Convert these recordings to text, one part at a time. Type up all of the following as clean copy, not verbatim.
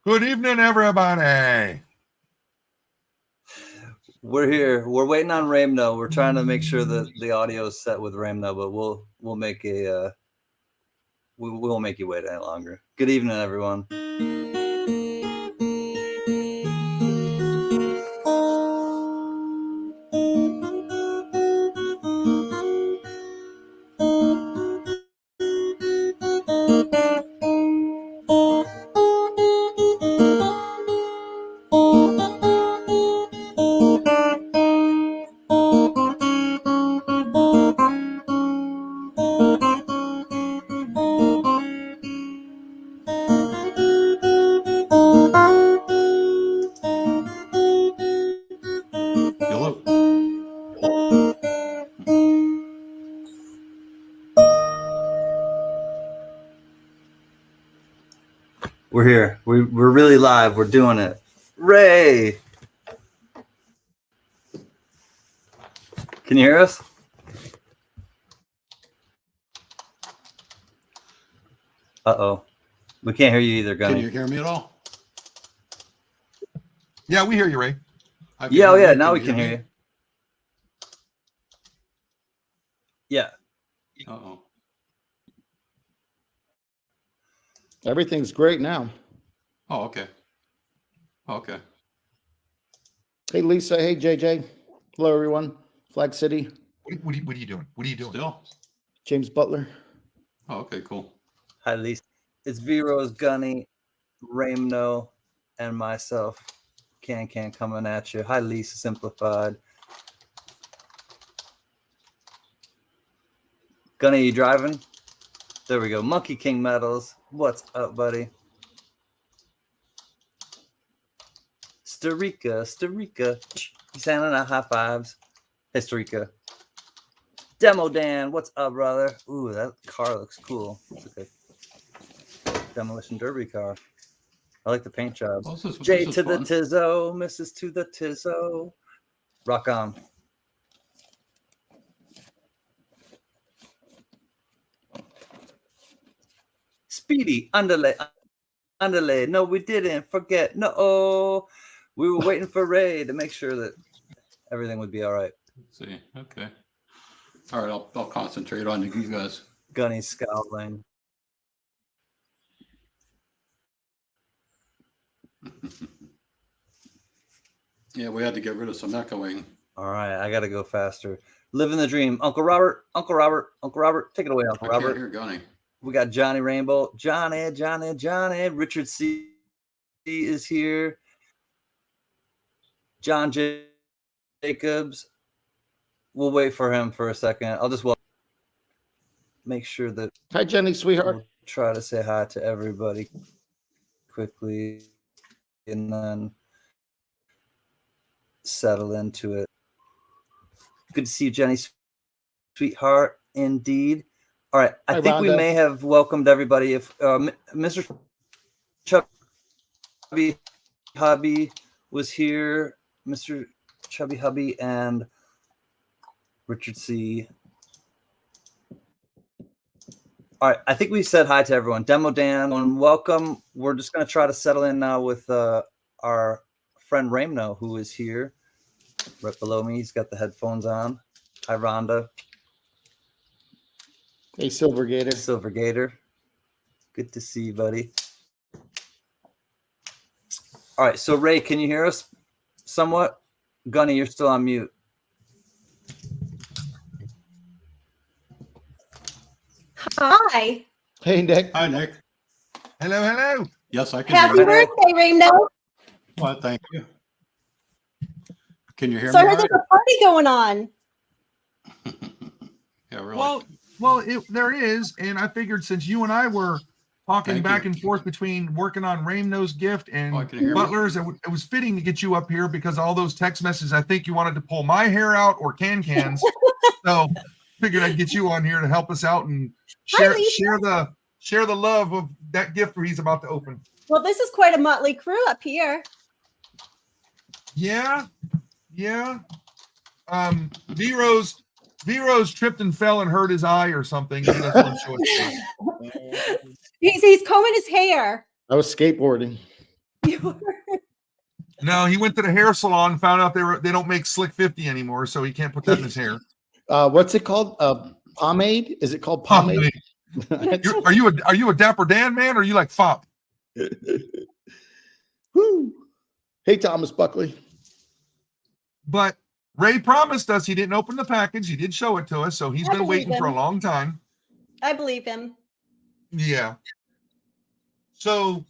Good evening, everybody. We're here. We're waiting on Raymno. We're trying to make sure that the audio is set with Raymno, but we'll make we won't make you wait any longer. Good evening, everyone. We're here. We're really live. We're doing it. Ray! Can you hear us? Uh-oh. We can't hear you either, Gunny. Can you hear me at all? Yeah, we hear you, Ray. Yeah, now we can hear you. Yeah. Uh-oh. Everything's great now. Oh, okay. Okay. Hey, Lisa. Hey, JJ. Hello, everyone. Flag City. What are you doing? What are you doing? Still? James Butler. Oh, okay, cool. Hi, Lisa. It's V-Rose, Gunny, Raymno, and myself. Can coming at you. Hi, Lisa Simplified. Gunny, you driving? There we go. Monkey King Metals. What's up, buddy? Storica. He's sending out high fives. Hey, Storica. Demo Dan. What's up, brother? Ooh, that car looks cool. It's like a demolition derby car. I like the paint job. Well, J to the Tizzo, Mrs. to the Tizzo. Rock on. Speedy, underlay. No, we didn't forget. No, we were waiting for Ray to make sure that everything would be all right. Let's see. Okay. All right, I'll concentrate on you guys. Gunny scowling. Yeah, we had to get rid of some echoing. All right, I got to go faster. Living the dream. Uncle Robert, take it away, Uncle Robert. I can't hear Gunny. We got Johnny Rainbow. Johnny. Richard C. is here. John Jacobs. We'll wait for him for a second. I'll just make sure that. Hi, Jenny, sweetheart. We'll try to say hi to everybody quickly and then settle into it. Good to see you, Jenny, sweetheart. Indeed. All right, I think Rhonda. We may have welcomed everybody. If Mr. Chubby Hubby was here, Mr. Chubby Hubby and Richard C. All right, I think we said hi to everyone. Demo Dan, welcome. We're just going to try to settle in now with our friend Raymno, who is here right below me. He's got the headphones on. Hi, Rhonda. Hey, Silvergator. Silvergator. Good to see you, buddy. All right, so Ray, can you hear us somewhat? Gunny, you're still on mute. Hi. Hey, Nick. Hi, Nick. Hello. Yes, I can Happy hear you. birthday, Raymno. Well, thank you. Can you hear So me? I heard there's a party going on. Yeah, really. Well, there is, and I figured since you and I were talking back and forth between working on Raymno's gift and Butler's, it was fitting to get you up here because all those text messages. I think you wanted to pull my hair out or cans. So figured I'd get you on here to help us out and share the love of that gift where he's about to open. Well, this is quite a motley crew up here. Yeah. V-Rose tripped and fell and hurt his eye or something. He doesn't want to show his face. He's combing his hair. I was skateboarding. sure. No, he went to the hair salon and found out they don't make Slick 50 anymore, so he can't put that in his hair. What's it called? Pomade? Is it called pomade? Are you a Dapper Dan man, or are you like Fop? Woo. Hey, Thomas Buckley. But Ray promised us he didn't open the package. He did show it to us, so he's I been believe waiting for a him. long time. I believe him. Yeah. So,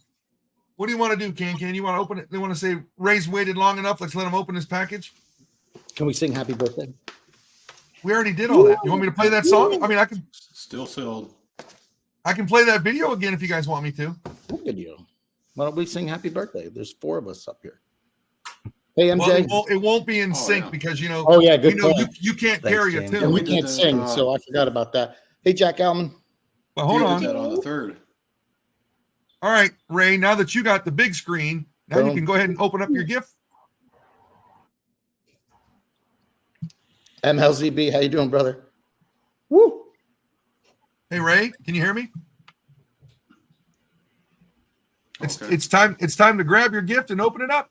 what do you want to do, Can? You want to open it? They want to say Ray's waited long enough. Let's let him open his package. Can we sing happy birthday? We already did all that. You want me to play that song? I mean, I can Still sealed. play that video again if you guys want me to. What video? Why don't we sing happy birthday? There's 4 of us up here. Hey, MJ. Well, it won't be in sync yeah. because Oh, yeah, good point. you can't Thanks, carry James. a And tune. we we did can't that, sing, so I forgot about that. Hey, Jack Alman. But hold We on. did that on the 3rd. All right, Ray. Now that you got the big screen, now you Boom. can go ahead and open up your gift. MLZB, how you doing, brother? Woo. Hey, Ray, can you hear me? Okay. It's time to grab your gift and open it up.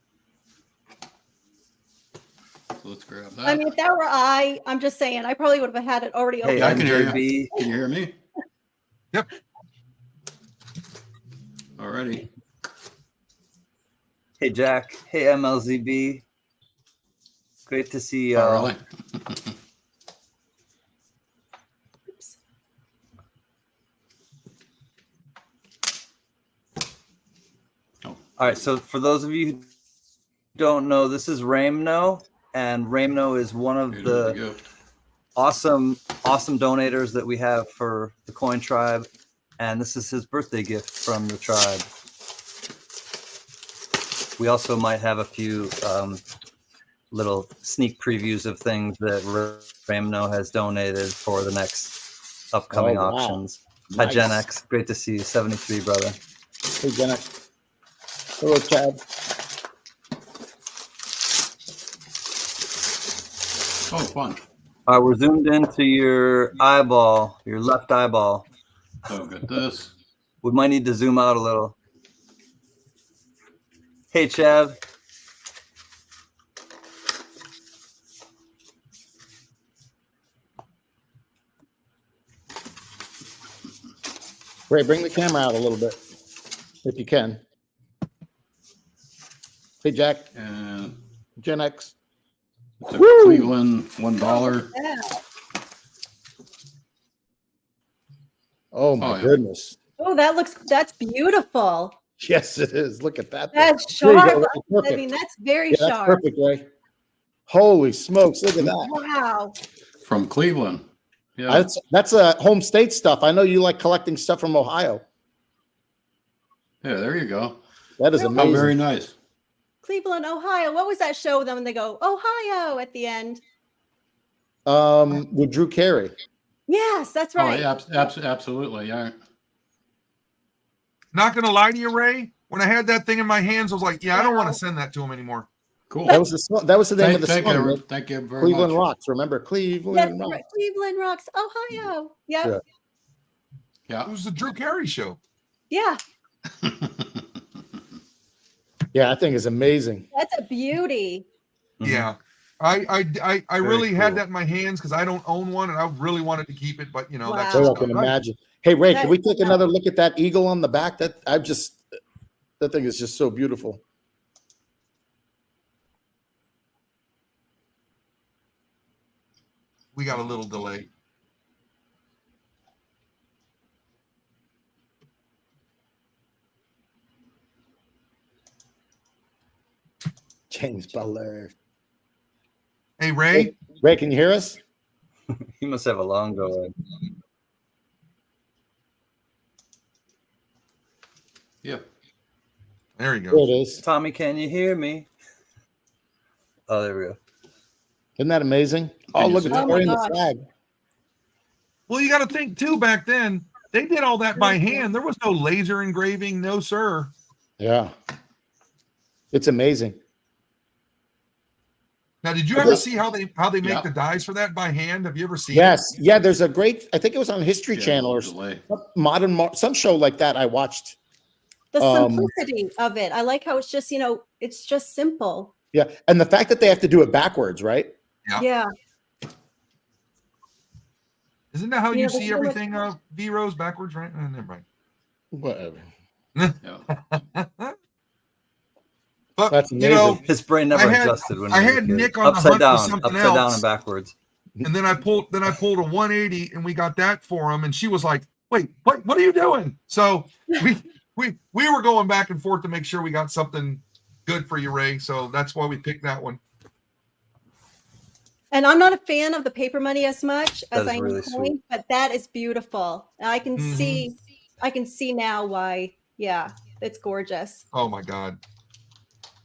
So let's grab that. I mean, if that were I'm just saying, I probably would have had it already Hey, open. Yeah, I can hear you. MJB. Can you hear me? Yep. Alrighty. Hey, Jack. Hey, MLZB. Great to see you. Oh, really? All right, so for those of you who don't know, this is Raymno, and Raymno is one of Here's the gift. awesome donators that we have for the Coin Tribe, and this is his birthday gift from the tribe. We also might have a few little sneak previews of things that Raymno has donated for the next upcoming Oh, wow. auctions. Hi, Nice. Gen X. Great to see you. 73, brother. Hey, Jenna. Hello, Chad. Oh, fun. We're zoomed into your eyeball, your left eyeball. Oh, got this. We might need to zoom out a little. Hey, Chad. Ray, bring the camera out a little bit, if you can. Hey, Jack. And Gen X. it's a Woo! Cleveland $1. Yeah. Oh, my Oh, yeah. goodness. Oh, that's beautiful. Yes, it is. Look at that. That's There you go, sharp. Ray. I Perfect. mean, that's very Yeah, that's sharp. perfect, Ray. Holy smokes, look at that. Wow. From Cleveland. Yeah. That's home state stuff. I know you like collecting stuff from Ohio. Yeah, there you go. That is Oh, Oh, amazing. very nice. Cleveland, Ohio. What was that show with them? And they go, Ohio at the end. With Drew Carey. Yes, that's right. Oh, yeah, absolutely. Yeah. Not gonna lie to you, Ray. When I had that thing in my hands, I was like, "Yeah, I don't want Wow. to send that to him anymore." Cool. That was the name of the Thank song. you. right? Thank you very Cleveland much. Rocks. Remember Yes, Cleveland Rocks? right. Cleveland Rocks, Ohio. Yep. Yeah. Yeah. It was the Drew Carey show. Yeah. Yeah, that thing is amazing. That's a beauty. Mhm. Yeah, I Very really had cool. that in my hands because I don't own one, and I really wanted to keep it, but that's Wow. So just I can not right. imagine. Hey, Ray, can That we is take nuts. another look at that eagle on the back? That thing is just so beautiful. We got a little delay. James Butler. Hey, Ray. Ray, can you hear us? He must have a long going. Yeah. There he There goes. it is. Tommy, can you hear me? Oh, there we go. Isn't that amazing? Oh, Can you look, see it's it? Oh my wearing the gosh. flag. Well, you got to think too. Back then, they did all that by hand. There was no laser engraving, no sir. Yeah. It's amazing. Now, did you Okay. ever see how they make Yeah. the dies for that by hand? Have you ever seen? Yes. Yeah, there's a great, I think it was on History Yeah, Channel or delay. some show like that I watched The simplicity of it. I like how it's just, it's just simple. Yeah, and the fact that they have to do it backwards, right? Yeah. Isn't that how You you know, there's see so much- everything, V-Rose, backwards, right? Never mind. Whatever. Yeah. But, That's you know, amazing. His brain never I had- adjusted when I he was a had kid. Nick on the upside hunt for down, something upside down else. and backwards. and then I pulled a 180 and we got that for him. And she was like, wait, what are you doing? So we were going back and forth to make sure we got something good for you, Ray. So that's why we picked that one. And I'm not a fan of the paper money as much That as is I am really coin, sweet. but that is beautiful. And I can Mhm. see now why. Yeah, it's gorgeous. Oh my God.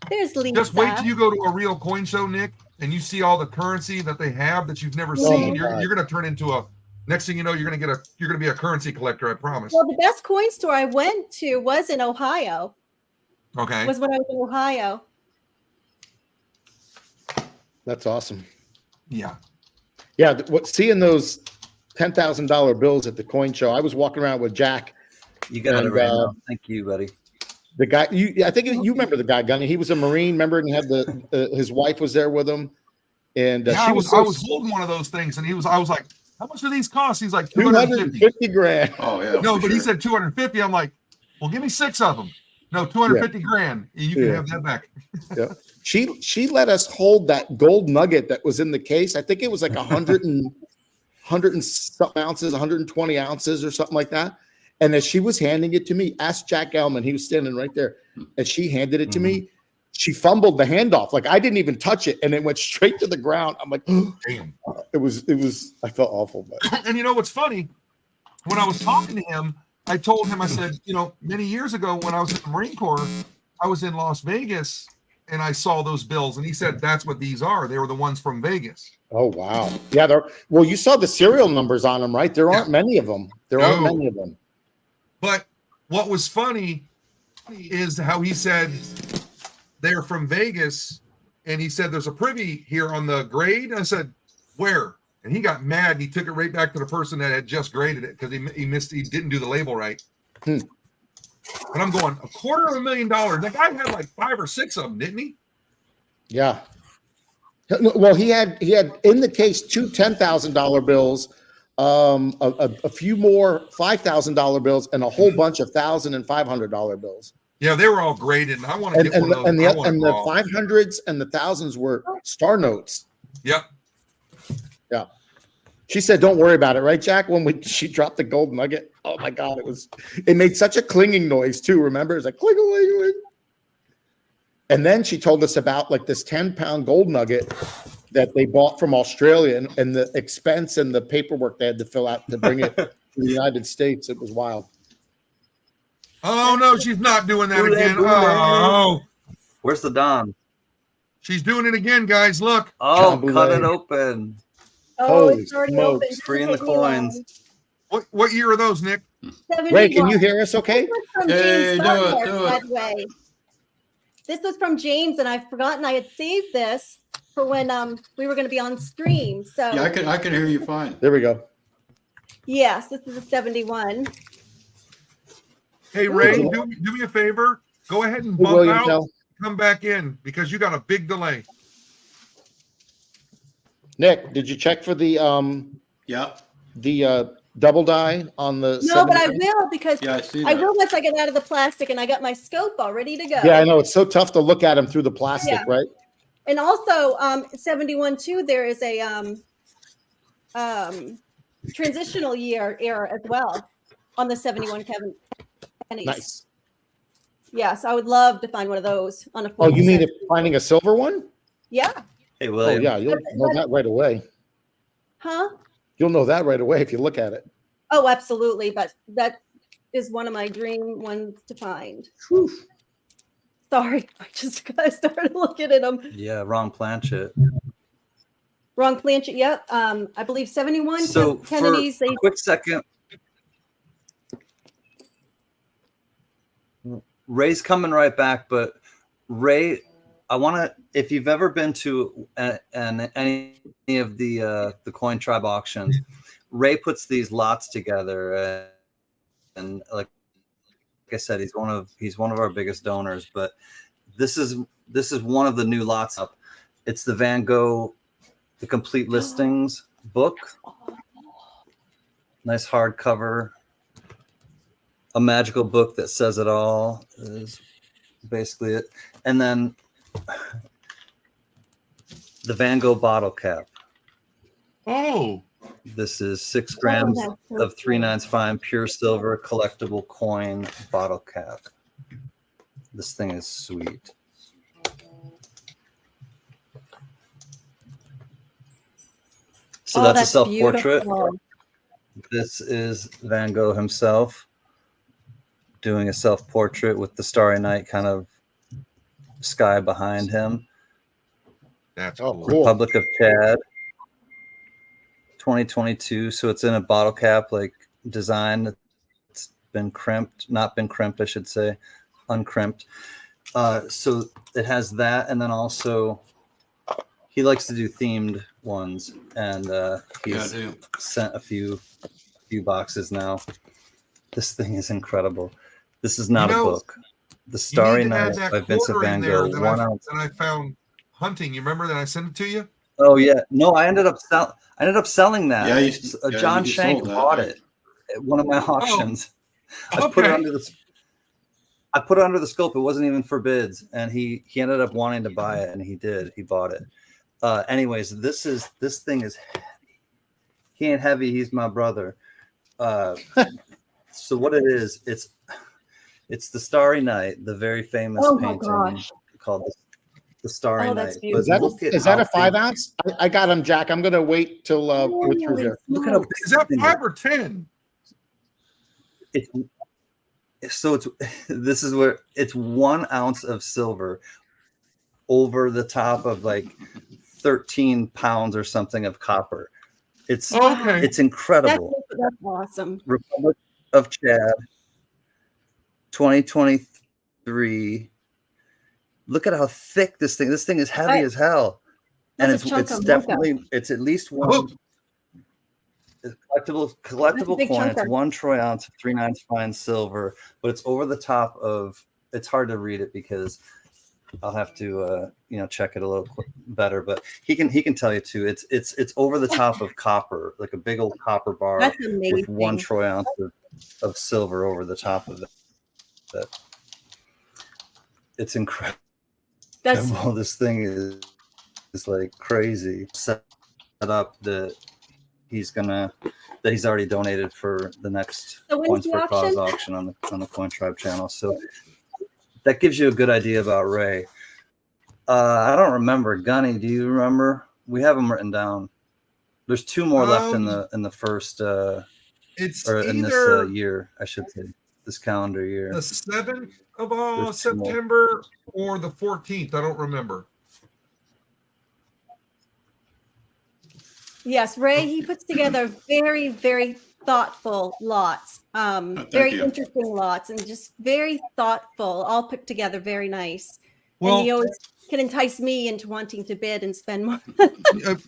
There's Lisa. Just wait till you go to a real coin show, Nick, and you see all the currency that they have that you've never Oh seen. my You're going to turn into next thing you know, you're going to be a currency collector. I promise. Well, the best coin store I went to was in Ohio. Okay. Was when I was in Ohio. That's awesome. Yeah. Yeah, seeing those $10,000 bills at the coin show, I was walking around with Jack. You got it, And, Raymno. Thank you, buddy. The guy, I think you remember the guy, Gunny. He was a Marine, remember, and he had his wife was there with him, and Yeah, she I was was holding one of those things, and I was like, "How much do these cost?" He's like, 250 $250. grand. Oh yeah. No, for but he sure. said 250. I'm like, "Well, give me 6 of them." No, 250 grand. You can Yeah. have that back. Yeah, she let us hold that gold nugget that was in the case. I think it was like 100 and something ounces, 120 ounces or something like that. And as she was handing it to me, ask Jack Elman, he was standing right there. As she handed it to me, she fumbled the handoff. Like I didn't even touch it, and it went straight to the ground. I'm like, Damn. it was. I felt awful, but And you know what's funny? When I was talking to him, I told him, I said, many years ago when I was in the Marine Corps, I was in Las Vegas and I saw those bills, and he said that's what these are. They were the ones from Vegas. oh wow, yeah. Well, you saw the serial numbers on them, right? There aren't many of them. Aren't many of them. But what was funny is how he said they're from Vegas, and he said there's a privy here on the grade. And I said, where? And he got mad, and he took it right back to the person that had just graded it because he didn't do the label right. And I'm going, $250,000. That guy had like 5 or 6 of them, didn't he? Yeah. Well, he had in the case 2 $10,000 bills, a few more $5,000 bills, and a whole bunch of $1,000 and $500 bills. Yeah, they were all graded, and I want to get one of those. And the 500s and the thousands were star notes. Yep. Yeah. She said, "Don't worry about it," right, Jack? When she dropped the gold nugget, oh my God, it made such a clinging noise too. Remember, it's like cling, cling, cling. And then she told us about like this 10-pound gold nugget that they bought from Australia, and the expense and the paperwork they had to fill out to bring it to the United States. It was wild. Oh no, she's not doing that Boule, again. boule. Oh, Where's the Don? she's doing it again, guys. Look. Oh, Boule. cut it open. Oh, Holy it's already smokes. open. Free in the coins. What year are those, Nick? Ray, can you hear us okay? This was from Hey, James do Starmore, it. by the way. This was from James, and I've forgotten I had saved this for when we were going to be on stream. So Yeah, I can hear you fine. There we go. yes, this is a 71. Hey, Ray, Ooh. do me a favor. Go ahead and Hey, bump William out. Tell. Come back in because you got a big delay. Nick, did you check for the Yeah. double die on the? No, but I 70? will because Yeah, I see I that. will once I get out of the plastic and I got my scope all ready to go. Yeah, I know it's so tough to look at them through the plastic, Yeah. right? And also 71 too, there is a transitional year error as well on the 71 pennies. Nice. Yes, I would love to find one of those on a Oh, you mean 40 if finding a silver one? Yeah. Hey, Oh, William. yeah, you'll know that right away. Huh? You'll know that right away if you look at it. Oh, absolutely. But that is one of my dream ones to find. Whew. Sorry, I just started looking at them. Yeah, wrong planchet. Wrong planchet. Yep. I believe 71 So for Kennedys. a quick second, Ray's coming right back, but Ray, I want to, if you've ever been to any of the Coin Tribe auctions, Ray puts these lots together and like I said, he's one of our biggest donors. But this is one of the new lots up. It's the Van Gogh, the complete listings book. Nice hardcover. A magical book that says it all is basically it. And then the Van Gogh bottle cap. Oh, This is 6 grams that's so of 3/9 fine pure silver collectible coin bottle cap. This thing is sweet. So that's a self-portrait. beautiful. This is Van Gogh himself doing a self-portrait with the Starry Night kind of sky behind him. that's Oh, cool. cool. Republic of Chad, 2022. So it's in a bottle cap like design. It's been crimped, not been crimped, I should say, uncrimped. So it has that, and then also he likes to do themed ones, and he's sent a few boxes now. This thing is incredible. This is not a book. The Starry Night by Vincent Van Gogh. That I found hunting. You remember that I sent it to you? Oh yeah, no, I ended up selling that. Yeah, John you Shank sold that, bought right? it at one of my auctions. I put it Okay. under the scope. It wasn't even for bids, and he ended up wanting to buy it, and he did. He bought it. Anyways, this thing is heavy. He ain't heavy. He's my brother. So what it is, it's the Starry Night, the very famous Oh my painting gosh. called the Starry Oh, Night. that's But beautiful. Is that how a 5 big- ounce? I got him, Jack. I'm gonna wait till we're through here. Look at how big Is that this thing 5 or 10? This is where it's 1 ounce of silver over the top of like 13 pounds or something of copper. It's Okay. it's incredible. That's awesome. Republic of Chad, 2023. Look at how thick this thing. This thing is heavy as hell, and That's a chunk it's of definitely it's at least one. Oh. Collectible big coin. It's chunker. 1 troy ounce of 3/9 fine silver, but it's over the top of. It's hard to read it because I'll have to check it a little better. But he can tell you too. It's over the top of copper, like a big old copper bar That's with amazing. 1 troy ounce of silver over the top of it. It's incredible. That's This thing is like crazy. Set up that he's already donated for the next So when's Coins the for Cause auction? auction on the Coin Tribe channel. So that gives you a good idea about Ray. I don't remember. Gunny, do you remember? We have them written down. There's 2 more left in the first It's or in this either year, I should say, this calendar year. the 7th of There's 2 more. September or the 14th. I don't remember. Yes, Ray, he puts together very, very thoughtful lots. Very you. interesting lots and just very thoughtful, all put together very nice. Well, and he always can entice me into wanting to bid and spend more.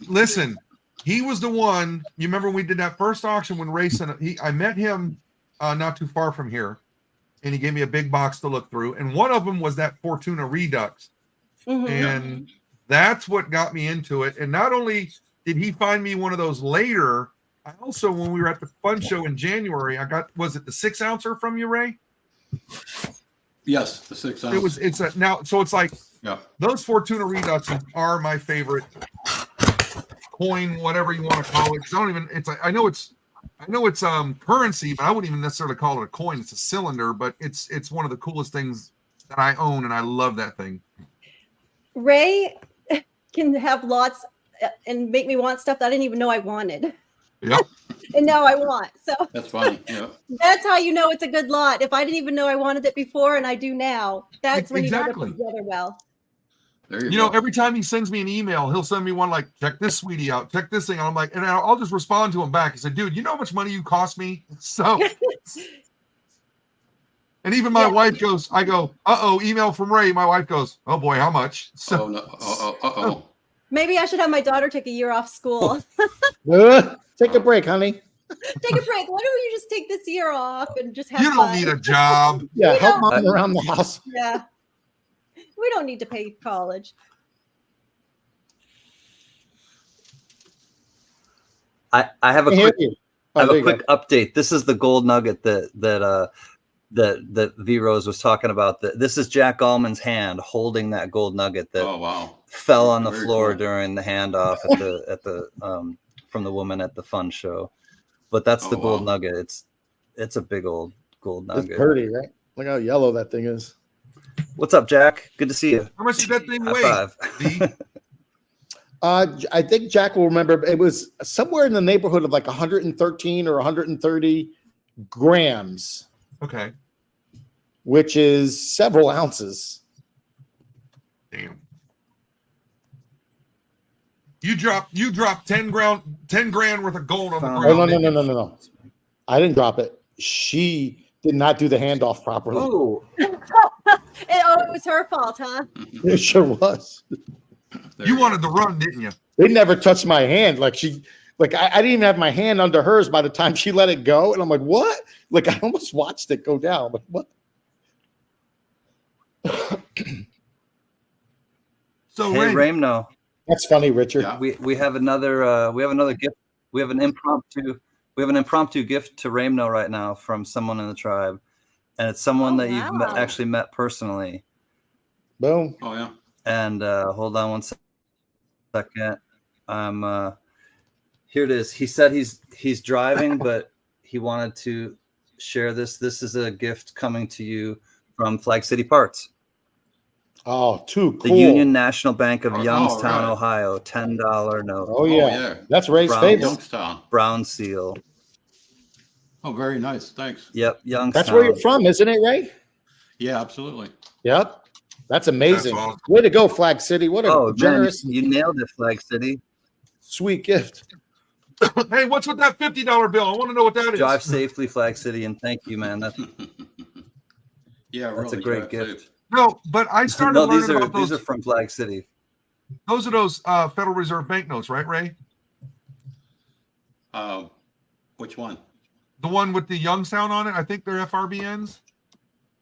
listen, he was the one. You remember we did that first auction when Ray sent it. I met him not too far from here, and he gave me a big box to look through. And one of them was that Fortuna Redux. Mhm. And that's what got me into it. And not only did he find me one of those later, I also, when we were at the fun show in January, I got, was it the 6 ouncer from you, Ray? Yes, the 6 ounce. It's like Yeah. those Fortuna Reduxes are my favorite coin, whatever you want to call it. 'Cause I don't even, I know it's currency, but I wouldn't even necessarily call it a coin. It's a cylinder, but it's one of the coolest things that I own, and I love that thing. Ray can have lots and make me want stuff that I didn't even know I wanted. Yep. And now I want. So That's funny. Yeah. that's how you know it's a good lot. If I didn't even know I wanted it before and I do now, that's when Exactly. you know to put together well. There you You go. know, every time he sends me an email, he'll send me one like, check this sweetie out, check this thing. And I'm like, and I'll just respond to him back and say, dude, you know how much money you cost me? So, and even my wife goes, I go, email from Ray. My wife goes, oh boy, how much? So, Oh, no. Uh-oh. Maybe I should have my daughter take a year off school. Take a break, honey. Take a break. Why don't you just take this year off and just have You don't fun? need a job. Yeah, We help don't- mom around the house. Yeah. We don't need to pay college. I have a I hear quick you. I have there a you go. quick update. This is the gold nugget that V Rose was talking about. This is Jack Allman's hand holding that gold nugget that Oh, wow. fell on the Very floor cool. during the handoff at the from the woman at the fun show. But that's the Oh, gold wow. nugget. It's a big old gold It's nugget. pretty, right? Look how yellow that thing is. What's up, Jack? Good to see you. How much did that thing High weigh? five. V? I think Jack will remember. It was somewhere in the neighborhood of like 113 or 130 grams, Okay. which is several ounces. Damn. You dropped 10 grand worth of gold on the Oh, ground. Oh, no, didn't you? no. I didn't drop it. She did not do the handoff properly. Oh, It was her fault, huh? It sure was. There You go. wanted to run, didn't you? They never touched my hand. Like I didn't even have my hand under hers by the time she let it go. And I'm like, what? Like I almost watched it go down. Like, what? So hey, Ray, Raymno. That's funny, Richard. Yeah. We have another gift. We have an impromptu gift to Raymno right now from someone in the tribe, and it's someone Oh, that you've wow. actually met personally. Boom. Oh, yeah. And hold on one second. Here it is. He said he's driving, but he wanted to share this. This is a gift coming to you from Flag City Parts, Oh, too the cool. Union National Bank of Oh, Youngstown, right. Ohio, $10 note, Oh yeah. That's Ray's Brown favorite. Youngstown. brown seal. Oh, very nice. Thanks. Yep, Youngstown. That's where you're from, isn't it, Ray? Yeah, absolutely. Yep. That's amazing. That's awesome. Way to go, Flag City. What a Oh, generous, man, you nailed it, Flag City. sweet gift. hey, what's with that $50 bill? I want to know what that is. Drive safely, Flag City, and thank you, man. That's Yeah, That's a really. great drive gift. safe. No, but I started no, learning about these those. are from Flag City. Those are those Federal Reserve banknotes, right, Ray? Which one? The one with the Youngstown on it. I think they're FRBNs.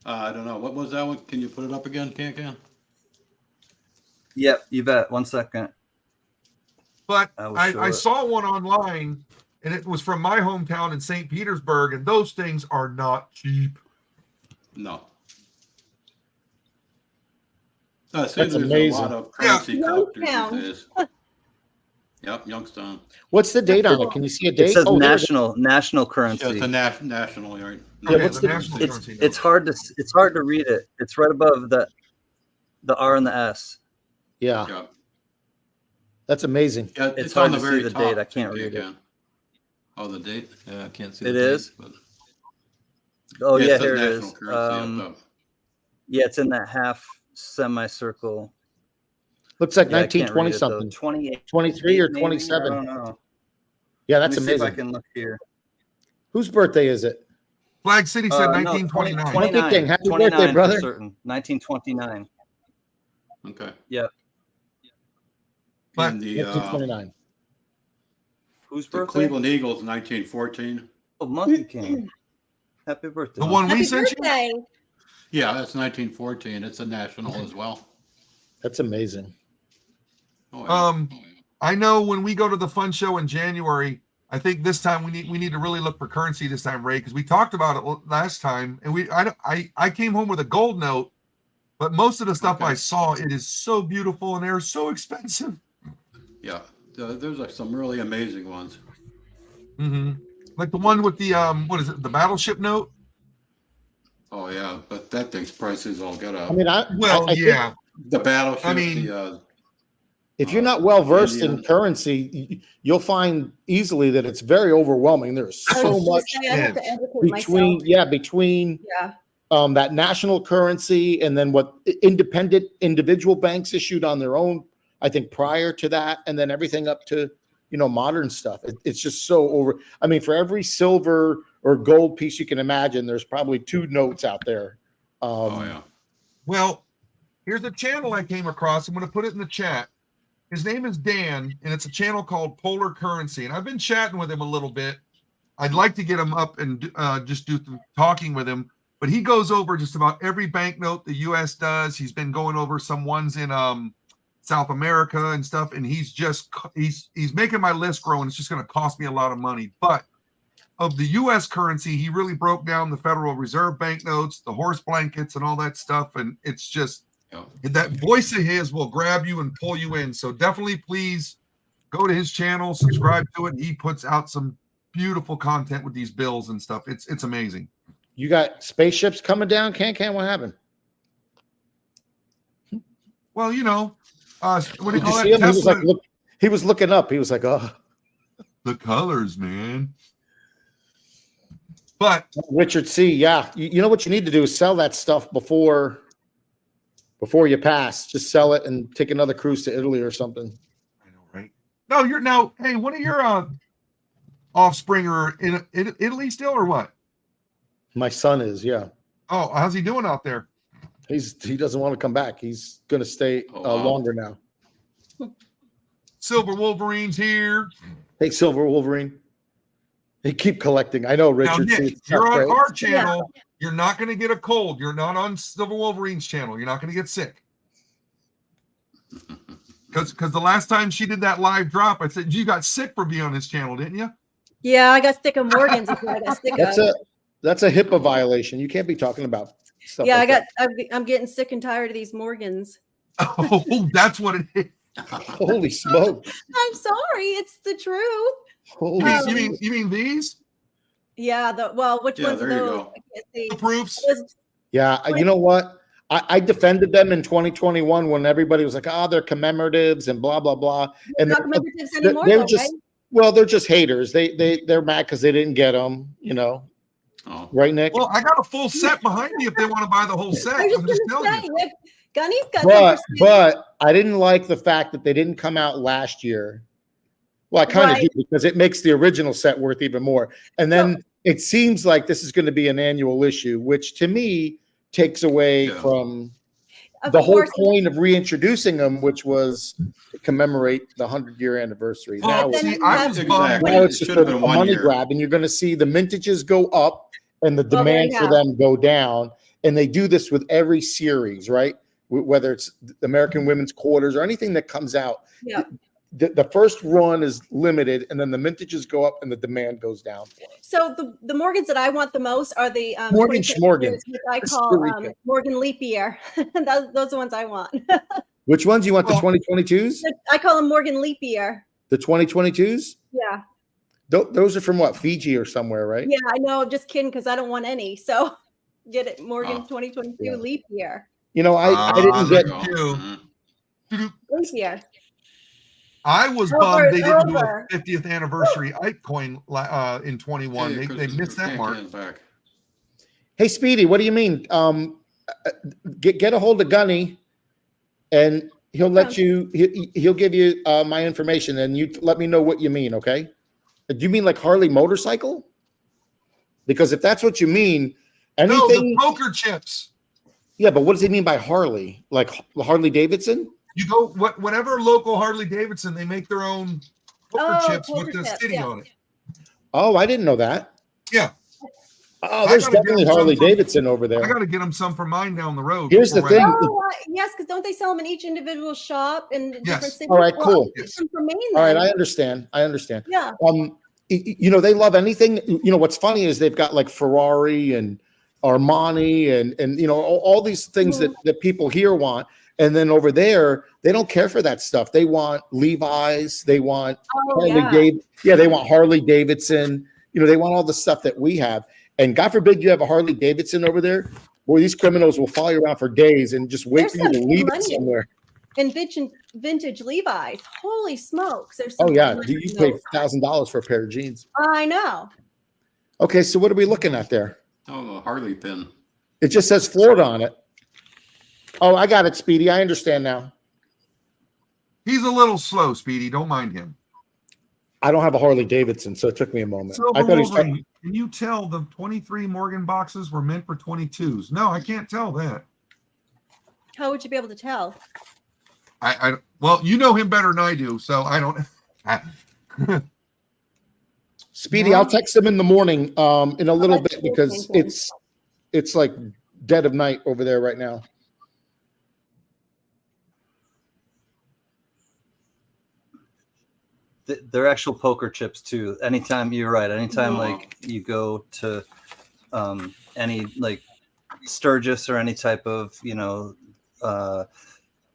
I don't know. What was that one? Can you put it up again, Can? Yep, you bet. 1 second. But I will show I it. saw one online, and it was from my hometown in St. Petersburg, and those things are not cheap. No. See, That's there's amazing. a lot of currency collectors Youngstown. these days. Yep, Youngstown. What's the date on it? Can you see a date? It says Oh, there it is. national Yeah, currency. it's a national, right? Okay, what's the the- national It's currency it's note. hard to read it. It's right above the R and the S. Yeah, Yeah. that's amazing. Yeah, It's it's on hard the to see very the top. date. I can't too, read it. Can. Oh, the date? Yeah, I can't see It the date. is? But Oh it yeah, says here it national is. currency up top. Yeah, it's in that half semicircle. Looks like Yeah, I can't 1920 read it, though. something. 28, 23 or maybe? 27. I don't know. Yeah, Let that's me see if I amazing. can look here. Whose birthday is it? Flag City said No, 1929. 29, King, happy 29 birthday, for brother. certain. 1929. Okay. Yep. But And the 1929. Whose the birthday? Cleveland Eagles, 1914. Oh, Monkey King. Happy birthday. the one we Happy sent you? birthday. Yeah, that's 1914. It's a national as well. That's amazing. Oh, yeah. Oh, yeah. I know when we go to the fun show in January, I think this time we need to really look for currency this time, Ray, because we talked about it last time, and I came home with a gold note, but most of the stuff Okay. I saw, it is so beautiful and they're so expensive. Yeah, there's like some really amazing ones. Mm-hmm. Like the one with the what is it? The battleship note. Oh yeah, but that thing's prices all get up. I mean, Well, I think yeah. The battleship. I mean- if you're not well versed in Indian. currency, you'll find easily that it's very overwhelming. There's I was so just much saying, I have to educate between, myself. between Yeah. that national currency and then what independent individual banks issued on their own, I think prior to that, and then everything up to, modern stuff. It's just so over. I mean, for every silver or gold piece you can imagine, there's probably 2 notes out there. Oh yeah. Well, here's a channel I came across. I'm going to put it in the chat. His name is Dan, and it's a channel called Polar Currency. And I've been chatting with him a little bit. I'd like to get him up and just do some talking with him, but he goes over just about every banknote the U.S. does. He's been going over some ones in South America and stuff, and he's making my list grow, and it's just going to cost me a lot of money. But of the U.S. currency, he really broke down the Federal Reserve banknotes, the horse blankets, and all that stuff, and it's just that voice of his will grab you and pull you in. So definitely, please go to his channel, subscribe to it. He puts out some beautiful content with these bills and stuff. It's amazing. You got spaceships coming down? Can what happened? Well, you know, what do you Did call you see that? him? He was like, he was looking up. He was like, oh. The colors, man. But Richard C. Yeah, you know what you need to do is sell that stuff before you pass. Just sell it and take another cruise to Italy or something. I know, right? No, you're now. Hey, one of your offspring are in Italy still, or what? My son is, yeah. Oh, how's he doing out there? He doesn't want to come back. He's going to stay longer now. Silver Wolverine's here. Hey, Silver Wolverine. They keep collecting. I know, Richard. Now, Nick, you're on our channel. Yeah. You're not going to get a cold. You're not on Silver Wolverine's channel. You're not going to get sick. Because the last time she did that live drop, I said, you got sick for being on his channel, didn't you? Yeah, I got sick of Morgan's. That's a HIPAA violation. You can't be talking about stuff. Yeah, like I'm getting sick and tired of these Morgans. Oh, that's what it is. Holy smoke. I'm sorry. It's the truth. You mean these? Yeah. Which ones are those? I can't see. The proofs. Yeah. You know what? I defended them in 2021 when everybody was like, they're commemoratives and blah, blah, blah. And not commemoratives anymore, they're though, just, right? Well, they're just haters. They're mad because they didn't get them, you know. Oh. Right, Nick? Well, I got a full set behind me if they want to buy the whole set. I'm just telling you. Gunny's got but I didn't like the fact that they didn't come out last year. Well, I kind of do, because it makes the original set worth even more. And then it seems like this is going to be an annual issue, which to me takes away from the whole point of reintroducing them, which was to commemorate the 100-year anniversary. Well, now, now it's just a money grab, and you're going to see the mintages go up and the demand for them go down. And they do this with every series, right? Whether it's the American Women's Quarters or anything that comes out. Yeah. The first run is limited, and then the mintages go up and the demand goes down. So the Morgans that I want the most are the Morgan Schmorgan, which I call Morgan Leap Year. those are the ones I want. Which ones you want? The 2022s? I call them Morgan Leap Year. The 2022s? Yeah. Those are from what, Fiji or somewhere, right? Yeah, I know. I'm just kidding because I don't want any. So get it, Morgan 2022 Leap Year. You know, I didn't get Leap Year. I was bummed they didn't do a 50th anniversary Ike coin in 21. They missed that mark. Hey, Speedy, what do you mean? Get a hold of Gunny, and he'll let you. He'll give you my information, and you let me know what you mean. Okay? Do you mean like Harley motorcycle? Because if that's what you mean, anything. No, the poker chips. Yeah, but what does he mean by Harley? Like Harley Davidson? You go whatever local Harley Davidson, they make their own poker chips with the city on it. Oh, I didn't know that. Yeah. Oh, there's definitely Harley Davidson over there. I got to get them some for mine down the road. Here's the thing. Yes, because don't they sell them in each individual shop in different cities? All right, cool. Yes. All right, I understand. Yeah. You know, they love anything. You know, what's funny is they've got like Ferrari and Armani and you know, all these things that people here want. And then over there, they don't care for that stuff. They want Levi's. They want they want Harley Davidson. You know, they want all the stuff that we have. And God forbid you have a Harley Davidson over there. Boy, these criminals will follow you around for days and just wait for you to leave it somewhere. And vintage Levi's. Holy smokes. There's you pay $1,000 for a pair of jeans. I know. Okay, so what are we looking at there? Oh, a Harley pin. It just says Florida on it. Oh, I got it, Speedy. I understand now. He's a little slow, Speedy. Don't mind him. I don't have a Harley Davidson, so it took me a moment. Can you tell the 23 Morgan boxes were meant for 22s? No, I can't tell that. How would you be able to tell? Well, you know him better than I do, so I don't. Speedy, I'll text him in the morning, in a little that's bit cool. because Thank you. it's like dead of night over there right now. They're actual poker chips too. Anytime you're right. Anytime like you go to any like Sturgis or any type of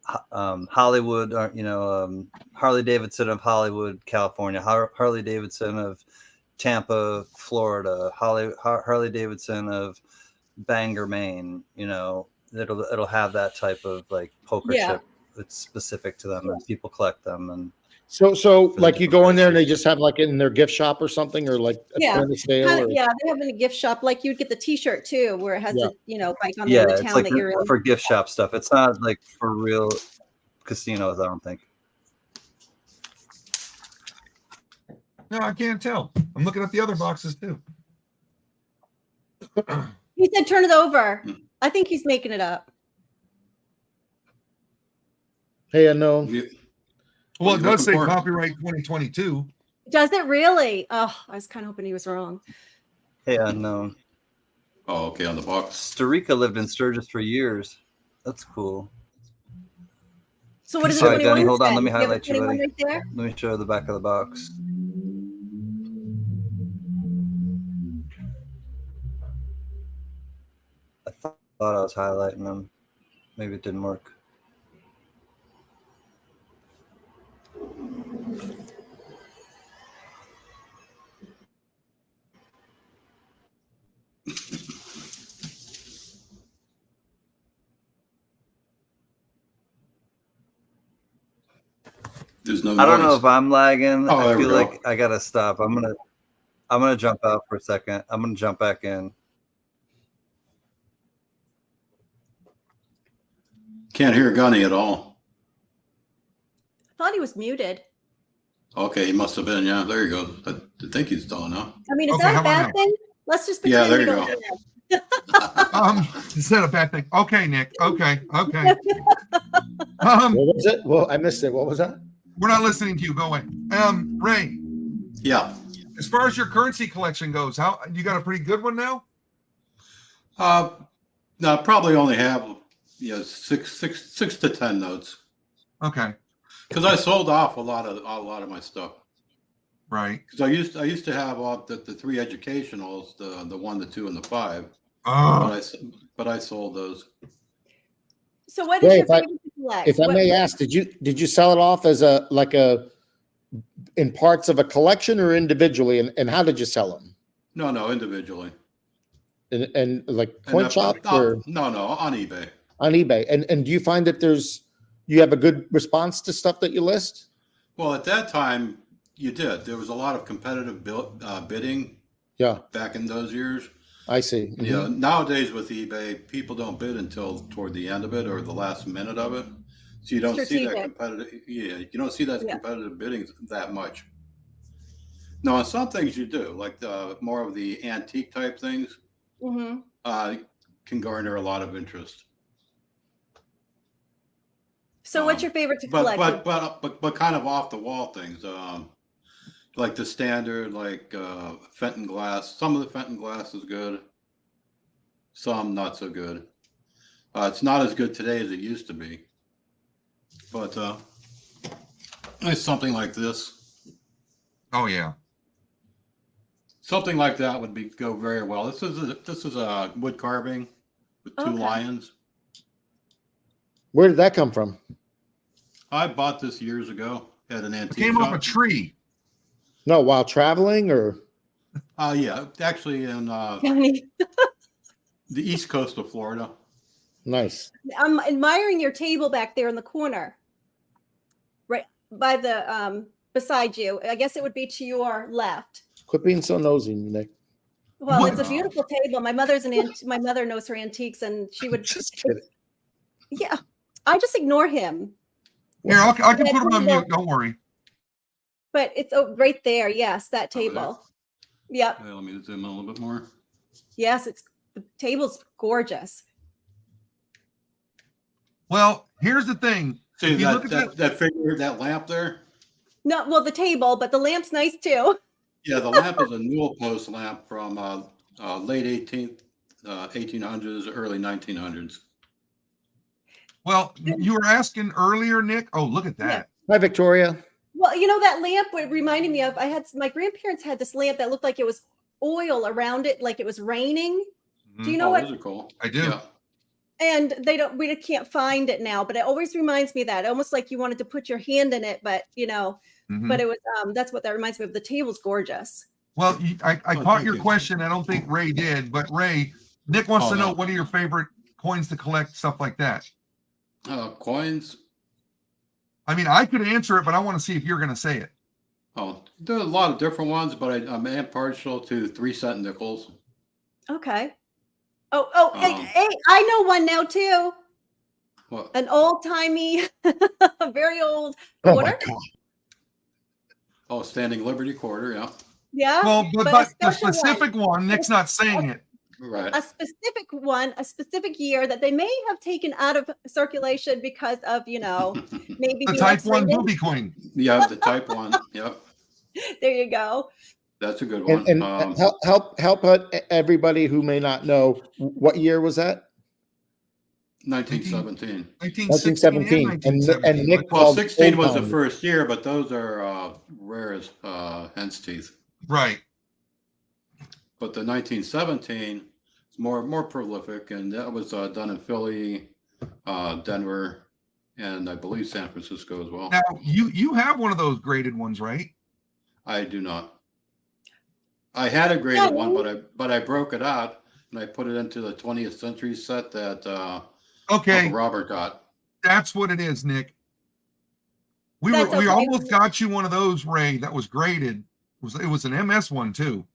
Hollywood or Harley Davidson of Hollywood, California, Harley Davidson of Tampa, Florida, Harley Davidson of Bangor, Maine. It'll have that type of like poker chip that's specific to them, and people collect them. And so like you go in there and they just have like in their gift shop or something, or like a point of sale, or They have in a gift shop. Like you'd get the T-shirt too, where it has the like on yeah, the it's town like that you're in. for gift shop stuff. It's not like for real casinos, I don't think. No, I can't tell. I'm looking at the other boxes too. He said, "Turn it over." I think he's making it up. Hey, I know. Well, it does say copyright 2022. Does it really? Oh, I was kind of hoping he was wrong. Hey, unknown. Oh, okay, on the box. Starika lived in Sturgis for years. That's cool. So what is All it? right, Danny, hold on. Say? Let me You have a highlight you, buddy. 21 right there? Let me show you the back of the box. I thought I was highlighting them. Maybe it didn't work. There's no I don't know noise. if I'm lagging. Oh, I there we feel go. like I gotta stop. I'm gonna jump out for a second. I'm gonna jump back in. Can't hear Gunny at all. I thought he was muted. Okay, he must have been. Yeah, there you go. I think he's done now. I mean, is Okay, that how a about bad now? thing? Let's just Yeah, pretend there we you don't go. know. Is that a bad thing? Okay, Nick. Okay. What was it? Well, I missed it. What was that? We're not listening to you. Go away. Ray, Yeah. as far as your currency collection goes, how you got a pretty good one now? No, I probably only have six to 10 notes Okay. because I sold off a lot of my stuff. Right. Because I used to have all the three educationals, the 1, the 2, and the 5. Oh, But I sold those. So what is Ray, your favorite to collect? If I may ask, did you sell it off as in parts of a collection or individually, and how did you sell them? No, individually. And like point shops or no, on eBay. on eBay? And do you find that you have a good response to stuff that you list? Well, at that time, you did. There was a lot of competitive bidding. Yeah, Back in those years. I see. Mm-hmm. Yeah. Nowadays with eBay, people don't bid until toward the end of it or the last minute of it. So you don't see that competitive. Yeah, you don't see that competitive bidding that much. No, on some things you do, like more of the antique type things. Mm-hmm. Can garner a lot of interest. So what's your favorite to collect? But kind of off the wall things, like the standard, like Fenton glass. Some of the Fenton glass is good. Some not so good. It's not as good today as it used to be. But it's something like this. oh yeah. Something like that would go very well. This is a wood carving with 2 lions. Where did that come from? I bought this years ago at an antique It came shop. off a tree. No, while traveling or? Yeah, actually in Johnny, the east coast of Florida. Nice. I'm admiring your table back there in the corner, right by the beside you. I guess it would be to your left. Quit being so nosy, Nick. Well, What? it's a beautiful table. My mother knows her antiques, and she would Just kidding. Yeah, I just ignore him. Here, I can put him on mute. Don't worry. But it's right there. Yes, that table. Yep. Let me zoom in a little bit more. Yes, the table's gorgeous. Well, here's the thing. See If you that figure, that lamp there? No, well, the table, but the lamp's nice too. Yeah, the lamp is a newel post lamp from late 1800s, early 1900s. Well, you were asking earlier, Nick. Oh, look at that. Hi, Victoria. Well, that lamp what reminded me of, my grandparents had this lamp that looked like it was oil around it, like it was raining. Do you know what? Those are cool. I do. Yeah. And we can't find it now, but it always reminds me of that. Almost like you wanted to put your hand in it, but but it was that's what that reminds me of. The table's gorgeous. Well, I caught your question. I don't think Ray did, but Ray, Nick wants to know what are your favorite coins to collect, stuff like that. Coins. I mean, I could answer it, but I want to see if you're going to say it. Oh, there are a lot of different ones, but I'm partial to 3-cent nickels. Okay. Hey, I know one now too. What? An old-timey, very old Oh quarter. my God. Oh, Standing Liberty quarter, yeah. Yeah. Well, but a the special specific one, Nick's not saying it. Right. a specific one, a specific year that they may have taken out of circulation because of, maybe The the Type 1 X-rated. booby coin. Yeah, the Type 1. Yep. There you go. That's a good one. And help out everybody who may not know, what year was that? 1917. 1917. And Nick Well, called 16 was the old-timey. first year, but those are rare as hen's teeth. Right. But the 1917 is more prolific, and that was done in Philly, Denver, and I believe San Francisco as well. Now, you have one of those graded ones, right? I do not. I had a graded one, but I broke it out and I put it into the 20th century set that Okay, Uncle Robert got. that's what it is, Nick. We That's okay. almost got you one of those, Ray, that was graded. It was an MS one too.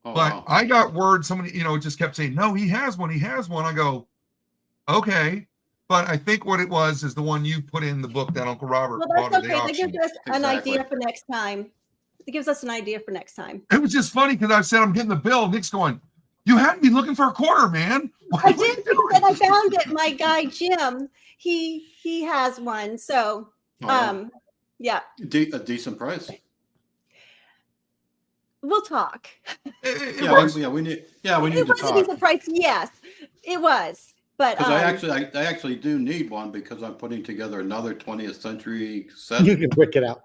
Oh, But wow. I got word, somebody, just kept saying, no, he has one. I go, okay. But I think what it was is the one you put in the book that Uncle Robert Well, bought that's at the okay. That auction. gives us an Exactly. idea for next time. It gives us an idea for next time. It was just funny because I said, I'm getting the bill. Nick's going, you had to be looking for a quarter, man. What I are you did, doing? and I found it. My guy Jim, he has one. So, yeah, A decent price. we'll talk. It Yeah, was. we need It to was a talk. decent price. Yes, it was. But Because I actually do need one because I'm putting together another 20th century set. You can pick it out.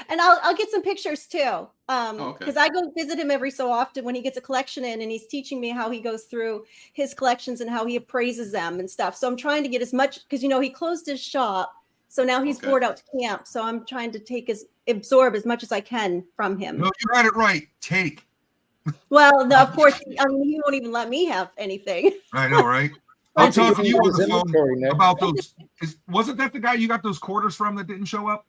and I'll get some pictures too. okay. Because I go visit him every so often when he gets a collection in, and he's teaching me how he goes through his collections and how he appraises them and stuff. So I'm trying to get as much, because he closed his shop, so now he's Okay. bored out to camp. So I'm trying to absorb as much as I can from him. No, you had it right. Take. Well, no, of course, he won't even let me have anything. I know, right? I'm That's a talking to you on the His inventory, phone Nick. about those. Wasn't that the guy you got those quarters from that didn't show up?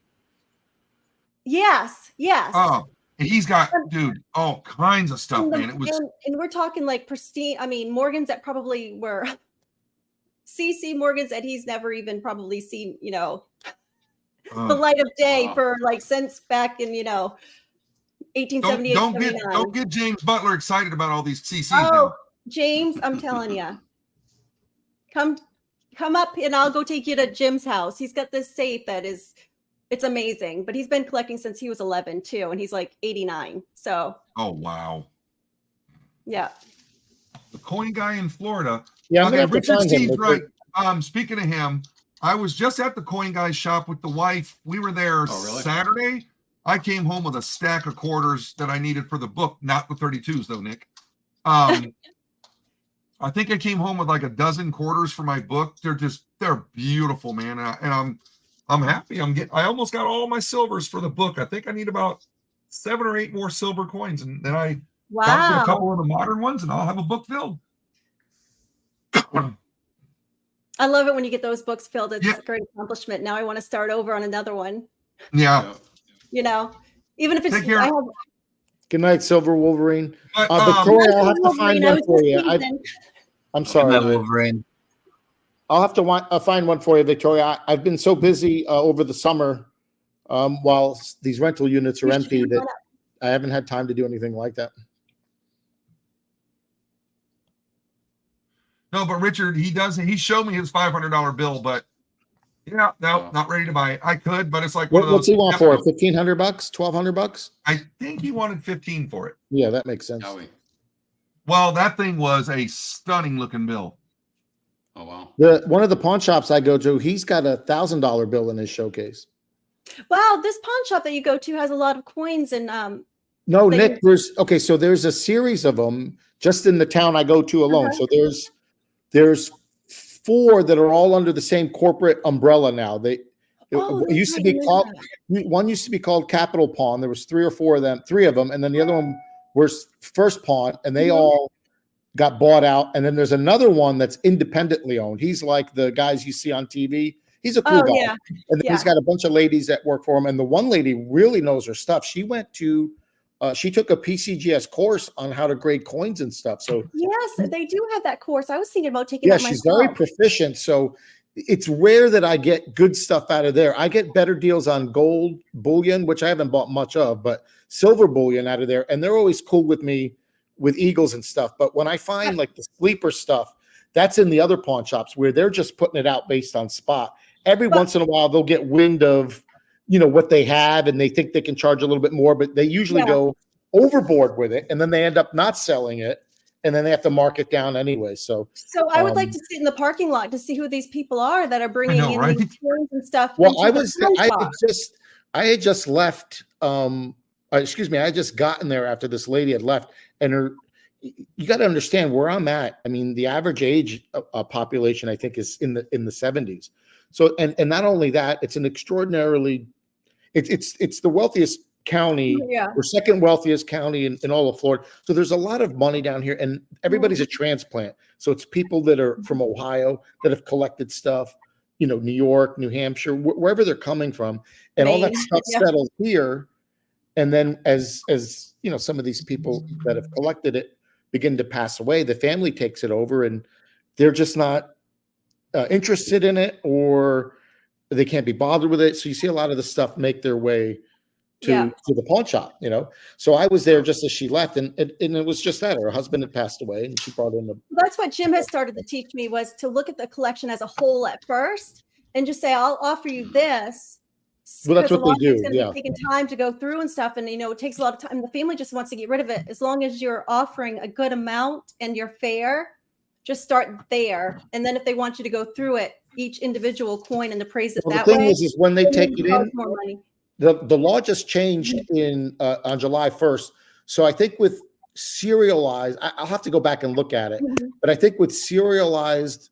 Yes. Oh, and he's got, dude, all kinds of stuff, man. It was and we're talking like pristine. I mean, Morgans that probably were CC Morgans that he's never even probably seen, the light of day Wow. for like since back in 1878. don't get James Butler excited about all these CCs Oh, now. James, I'm telling you, come up and I'll go take you to Jim's house. He's got this safe it's amazing, but he's been collecting since he was 11 too, and he's like 89. So Oh wow, yeah. the coin guy in Florida. Yeah, I'm Okay, gonna have to Richard find him. Steve's right. Speaking of him, I was just at the coin guy's shop with the wife. We were there Oh, really? Saturday. I came home with a stack of quarters that I needed for the book, not the 32s though, Nick. I think I came home with like a dozen quarters for my book. They're beautiful, man. And I'm happy. I almost got all my silvers for the book. I think I need about 7 or 8 more silver coins, and then I got to a Wow. couple of the modern ones, and I'll have a book filled. I love it when you get those books filled. It's Yeah. a great accomplishment. Now I want to start over on another one. Yeah. Even if it's Take care. I have Good night, Silver Wolverine. But, Victoria, I'll have to Wolverine, find I one was for just you. teasing. I'm sorry. That Wolverine. I'll have to find one for you, Victoria. I've been so busy over the summer while these rental units are You should empty have that one. I haven't had time to do anything like that. no, but Richard, he showed me his $500 bill, but Yeah, no, Oh. not ready to buy it. I could, but it's like one of those. What's he want for it? $1,500, $1,200? I think he wanted 15 for it. Yeah, that makes sense. Howie. Well, that thing was a stunning looking bill. Oh wow. One of the pawn shops I go to, he's got a $1,000 bill in his showcase. Wow, this pawn shop that you go to has a lot of coins and No, They- Nick, so there's a series of them just in the town I go to alone. Uh-huh. So there's 4 that are all under the same corporate umbrella now. It that's used to right, be you called mentioned one used to be called Capital Pawn. There was 3 or 4 of them, 3 of them, and then the other one was First Pawn, and they Mhm. all got bought out. And then there's another one that's independently owned. He's like the guys you see on TV. He's a cool Oh guy. yeah, And then yeah. he's got a bunch of ladies that work for him. And the one lady really knows her stuff. She took a PCGS course on how to grade coins and stuff. So Yes, they do have that course. I was thinking about taking yeah, that she's myself. very proficient. So it's rare that I get good stuff out of there. I get better deals on gold bullion, which I haven't bought much of, but silver bullion out of there. And they're always cool with me with eagles and stuff. But when I find like the sleeper stuff, that's in the other pawn shops where they're just putting it out based on spot. Every once in a while, they'll get wind of, what they have and they think they can charge a little bit more, but they usually Yeah. go overboard with it. And then they end up not selling it. And then they have to mark it down anyway. So So I would like to sit in the parking lot to see who these people are that are bringing know, in right? these coins and stuff. well, into I the was pawn I shop. had just left excuse me, I had just gotten there after this lady had left, and you got to understand where I'm at. I mean, the average age population I think is in the 70s. So and not only that, it's an extraordinarily it's the wealthiest county Yeah. or second wealthiest county in all of Florida. So there's a lot of money down here, and everybody's a transplant. So it's people that are from Ohio that have collected stuff, New York, New Hampshire, wherever they're coming from, and all that Maine, stuff yeah. settles here. And then as some of these people that have collected it begin to pass away, the family takes it over, and they're just not interested in it, or they can't be bothered with it. So you see a lot of the stuff make their way to the pawn shop, So I was there just as she left, and it was just that her husband had passed away, and she brought in That's what Jim has started to teach me, was to look at the collection as a whole at first and just say, I'll offer you this. Well, that's because what they a lot of it's do, gonna yeah. be taking time to go through and stuff, and it takes a lot of time. The family just wants to get rid of it. As long as you're offering a good amount and you're fair, just start there. And then if they want you to go through it, each individual coin and appraise it Well, that the thing way, is when they then take you it charge in, more money. the law just changed on July 1st. So I think with serialized, I'll have to go back and look at it, Mhm. but I think with serialized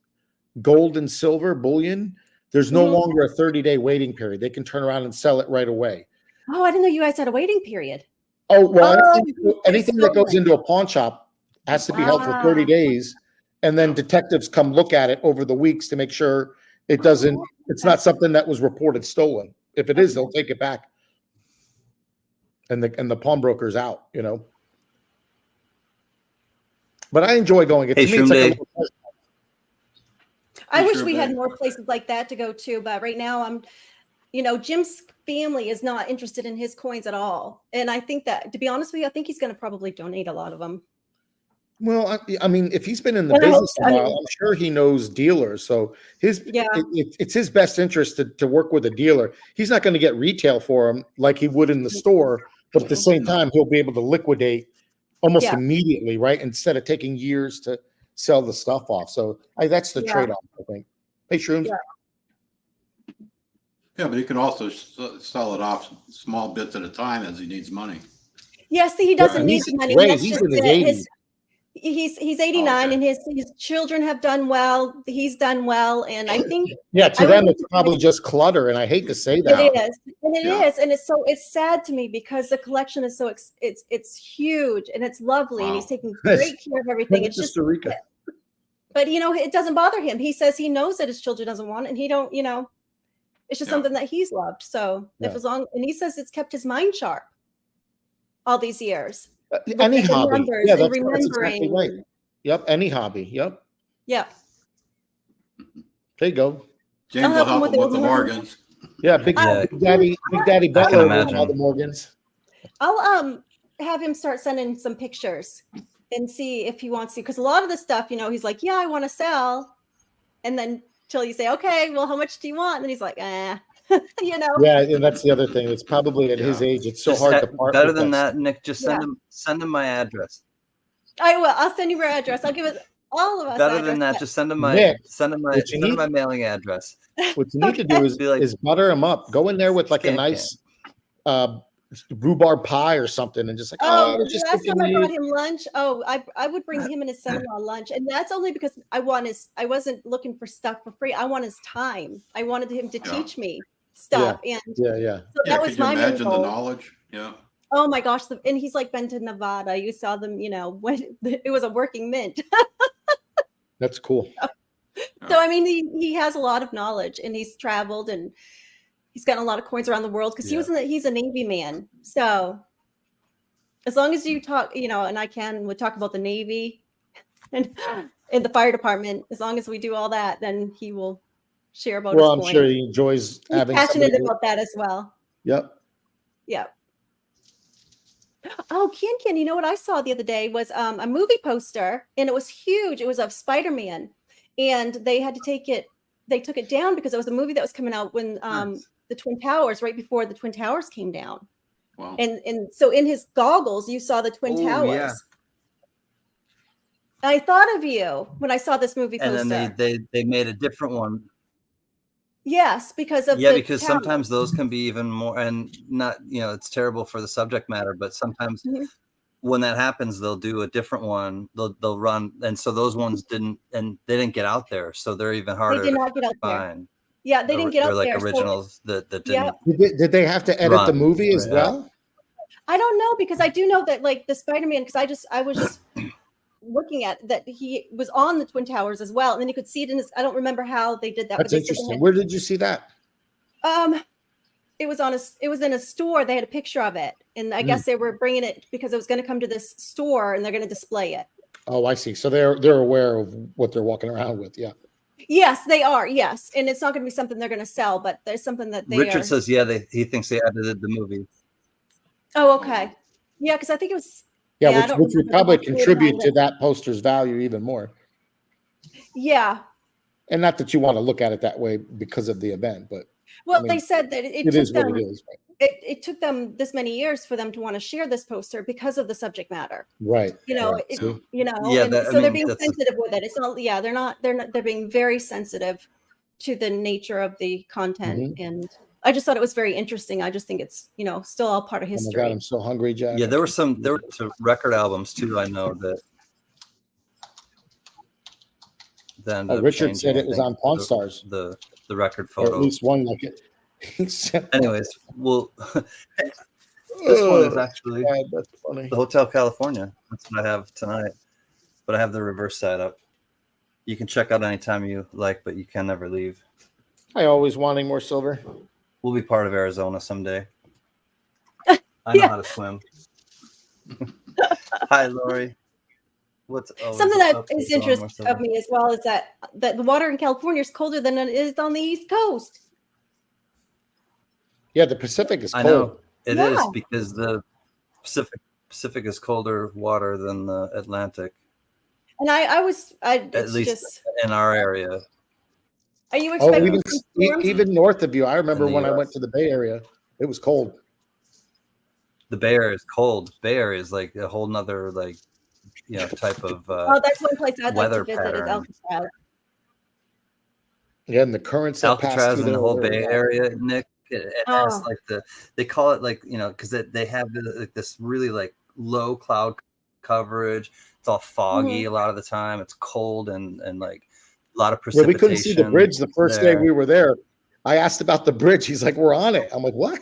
gold and silver bullion, there's no Mhm. longer a 30-day waiting period. They can turn around and sell it right away. Oh, I didn't know you guys had a waiting period. Oh, well, Oh, anything that goes stolen. into a pawn shop has to be held for 30 Ah. days. And then detectives come look at it over the weeks to make sure it's not something that was reported stolen. If it is, they'll take it back. And the pawnbroker's out, But I enjoy going. Hey, To me, it's like a Shroom little pleasure. I wish Sure we had thing. more places like that to go to, but right now Jim's family is not interested in his coins at all. And I think that, to be honest with you, I think he's going to probably donate a lot of them. Well, I mean, if he's been in the And I hope business so. a I while, mean- I'm sure he knows dealers. So Yeah. it's his best interest to work with a dealer. He's not going to get retail for him like he would in the store, but at the same time, he'll be able to liquidate almost Yeah. immediately, right? Instead of taking years to sell the stuff off. So that's the Yeah. trade-off, I think. Hey, Shrooms. Yeah. Yeah, but he can also sell it off small bits at a time as he needs money. Yeah, see, he doesn't Yeah, need he's the money. great. That's He's just in his it. 80s. He's 89, okay. and his children have done well. He's done well, and I think Yeah, to I them, would- it's probably just clutter, and I hate to say that. it is, and it Yeah. is, and it's sad to me because the collection is so it's huge and it's lovely, and he's Wow. taking great care of everything. It's just, Costa Rica. but it doesn't bother him. He says he knows that his children doesn't want it, and he don't. It's just Yeah. something that he's loved. So Yeah. and he says it's kept his mind sharp all these years. Any Looking at the hobby. numbers Yeah, and that's exactly remembering. right. Yep, any hobby. Yep. Yeah. There you go. James I'll will help him help with him it with the with Morgans. Yeah, Big Yeah. Daddy Butler with imagine. all the Morgans. I'll have him start sending some pictures and see if he wants to, because a lot of the stuff, he's like, yeah, I want to sell, and then till you say, okay, well, how much do you want? And he's like, you know. Yeah, and that's the other thing. It's probably at his age. It's so Just hard to part better with than that. that, Nick. Just send him my address. I will. I'll send you your address. I'll give it all of us. Better than that, just send him my Nick, my mailing address. What you need to do is butter him up. Go in there with like a nice rhubarb pie or something, and just like, last time I brought him lunch. I would bring him and his son-in-law lunch, and that's only because I wasn't looking for stuff for free. I want his time. I wanted him to teach me stuff, and so that was my main goal. The knowledge, Oh my gosh, and he's like been to Nevada. You saw them, when it was a working mint. That's cool. So I mean, he has a lot of knowledge, and he's traveled, and he's gotten a lot of coins around the world because he's a Navy man. So as long as you talk, and would talk about the Navy and in the fire department, as long as we do all that, then he will share about. Well, his I'm sure he enjoys having. He's passionate about that as well. Yep. Yep. Oh, Ken, you know what I saw the other day was a movie poster, and it was huge. It was of Spider-Man, and they had to take it. They took it down because it was a movie that was coming out when the Twin Towers, right before the Twin Towers came down. Wow. And so in his goggles, you saw the Twin Towers. Yeah. I thought of you when I saw this movie poster. And then they made a different one. Yes, because of because sometimes those can be even more, and not, it's terrible for the subject matter, but sometimes when that happens, they'll do a different one. They'll run, and so those ones didn't get out there, so they're even harder. They did not get out there. Yeah, they didn't get out there. They're like originals that didn't. Did they have to edit the movie as well? I don't know, because I do know that like the Spider-Man, because I was just looking at that he was on the Twin Towers as well, and then you could see it in his. I don't remember how they did that. That's interesting. Where did you see that? It was in a store. They had a picture of it, and I guess they were bringing it because it was going to come to this store, and they're going to display it. Oh, I see. So they're aware of what they're walking around with. Yeah. Yes, they are. Yes, and it's not going to be something they're going to sell, but there's something that they. Richard says, he thinks they edited the movie. Oh, okay. Yeah, because I think it was. Yeah, which would probably contribute to that poster's value even more. Yeah. And not that you want to look at it that way because of the event, but. Well, they said that it is what it is. Right? It took them this many years for them to want to share this poster because of the subject matter. Right. So they're being sensitive with it. It's not. Yeah, they're not. They're being very sensitive to the nature of the content, and I just thought it was very interesting. I just think it's still all part of history. Oh my God, I'm so hungry, Jack. Yeah, there were some record albums too. I know that. Then Richard said it was on Pawn Stars. The record photo. Or at least one like it. Anyways, this one is actually that's funny. The Hotel California. That's what I have tonight, but I have the reverse side up. You can check out anytime you like, but you can never leave. I always wanting more silver. We'll be part of Arizona someday. I know how to swim. Hi, Lori. Something that is interesting of me as well is that the water in California is colder than it is on the East Coast. Yeah, the Pacific is cold. I know it is, because the Pacific is colder water than the Atlantic. And at least in our area. Are you expecting even north of you? I remember when I went to the Bay Area, it was cold. The Bay Area is cold. Bay Area is like a whole nother type of that's one place I'd like to visit is Alcatraz. Yeah, and the currents Alcatraz and the whole Bay Area, Nick. It has like they call it like because they have this really like low cloud coverage. It's all foggy a lot of the time. It's cold and like a lot of precipitation. Yeah, we couldn't see the bridge the first day we were there. I asked about the bridge. He's like, "We're on it." I'm like, "What?"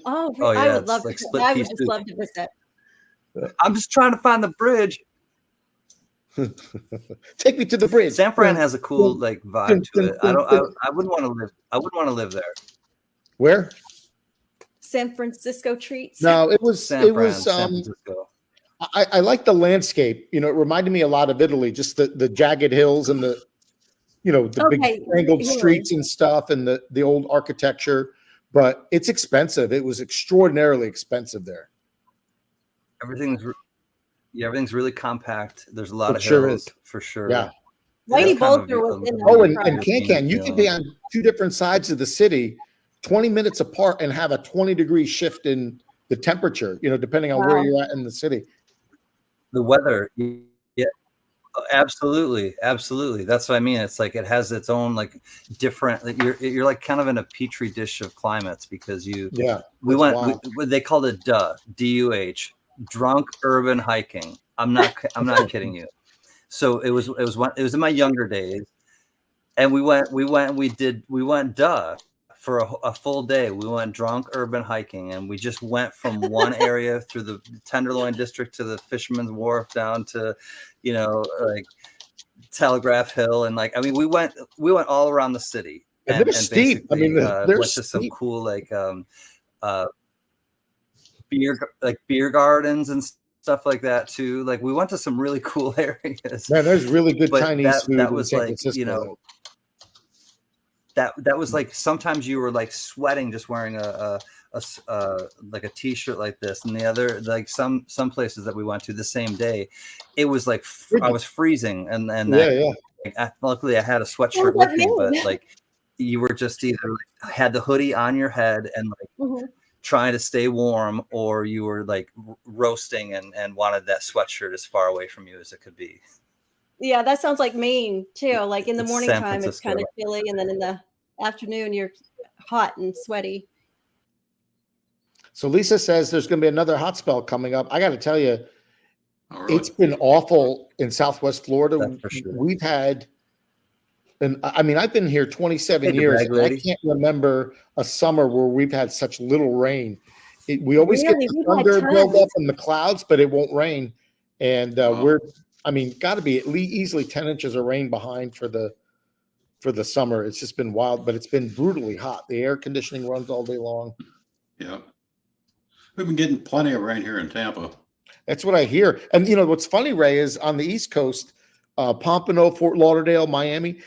Oh yeah, I would love to. I would just love to visit. I'm just trying to find the bridge. Take me to the bridge. San Fran has a cool like vibe to it. I wouldn't want to live. I wouldn't want to live there. Where? San Francisco treats. No, it was. San Francisco. I like the landscape. It reminded me a lot of Italy. Just the jagged hills and the big angled streets and stuff, and the old architecture. But it's expensive. It was extraordinarily expensive there. Everything's really compact. There's a lot of hills for sure. Yeah. Whitey kind of Bulger was in Oh, the and Can you could be on two different sides of the city, 20 minutes apart, and have a 20-degree shift in the temperature, depending on where Wow. you're at in the city. The weather, yeah, absolutely. That's what I mean. It's like it has its own like different. You're like kind of in a petri dish of climates because we went. They called it DUH, drunk urban hiking. I'm not kidding you. So it was in my younger days, and we went for a full day. We went drunk urban hiking, and we just went from one area through the Tenderloin district to the Fisherman's Wharf down to, like Telegraph Hill, and like, I mean, we went all around the city, and steep. basically they're went to some cool like beer gardens and stuff like that too. Like we went to some really cool areas. Man, there's really good Chinese food that in was San like, Francisco. That was like sometimes you were like sweating just wearing a like a t-shirt like this, and the other like some places that we went to the same day, it was like I was freezing, and luckily I had a sweatshirt with me, but like you were just either like, had the hoodie on your head and like trying to stay warm, or you were like roasting and wanted that sweatshirt as far away from you as it could be. Yeah, that sounds like Maine too. Like in the morning San time, it's Francisco. kind of chilly, and then in the afternoon, you're hot and sweaty. So Lisa says there's going to be another hot spell coming up. I got to tell you, really? It's been awful in Southwest Florida. That's for sure. We've had, and I mean, I've been here 27 years. And I can't remember a summer where we've had such little rain. We always get the thunder build up in the clouds, but it won't rain. And got to be easily 10 inches of rain behind for the summer. It's just been wild, but it's been brutally hot. The air conditioning runs all day long. Yeah. We've been getting plenty of rain here in Tampa. That's what I hear. And what's funny, Ray, is on the East Coast, Pompano, Fort Lauderdale, Miami,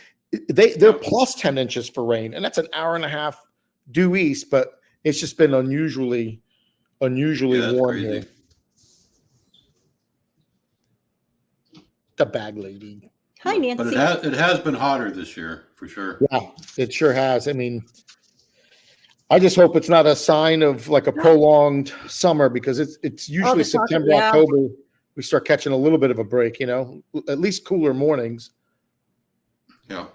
they're plus 10 inches for rain. And that's an hour and a half due east, but it's just been unusually warm crazy here. The bag lady. Hi, Nancy. But it has been hotter this year for sure. Yeah, it sure has. I mean, I just hope it's not a sign of like a prolonged summer, because it's usually September, October we start catching a little bit of a break. At least cooler mornings. Yeah.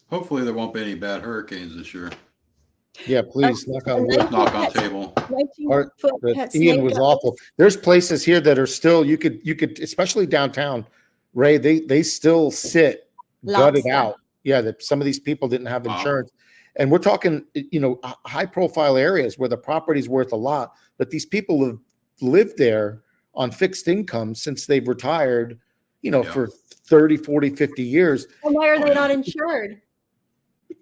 Hopefully there won't be any bad hurricanes this year. Yeah, please knock on wood. Knock on table. Ian was awful. There's places here that are still you could especially downtown, Ray. They still sit gutted out. Yeah, that some of these people didn't have insurance, and we're talking high profile areas where the property's worth a lot, but these people have lived there on fixed income since they've retired, for 30, 40, 50 years. And why are they not insured?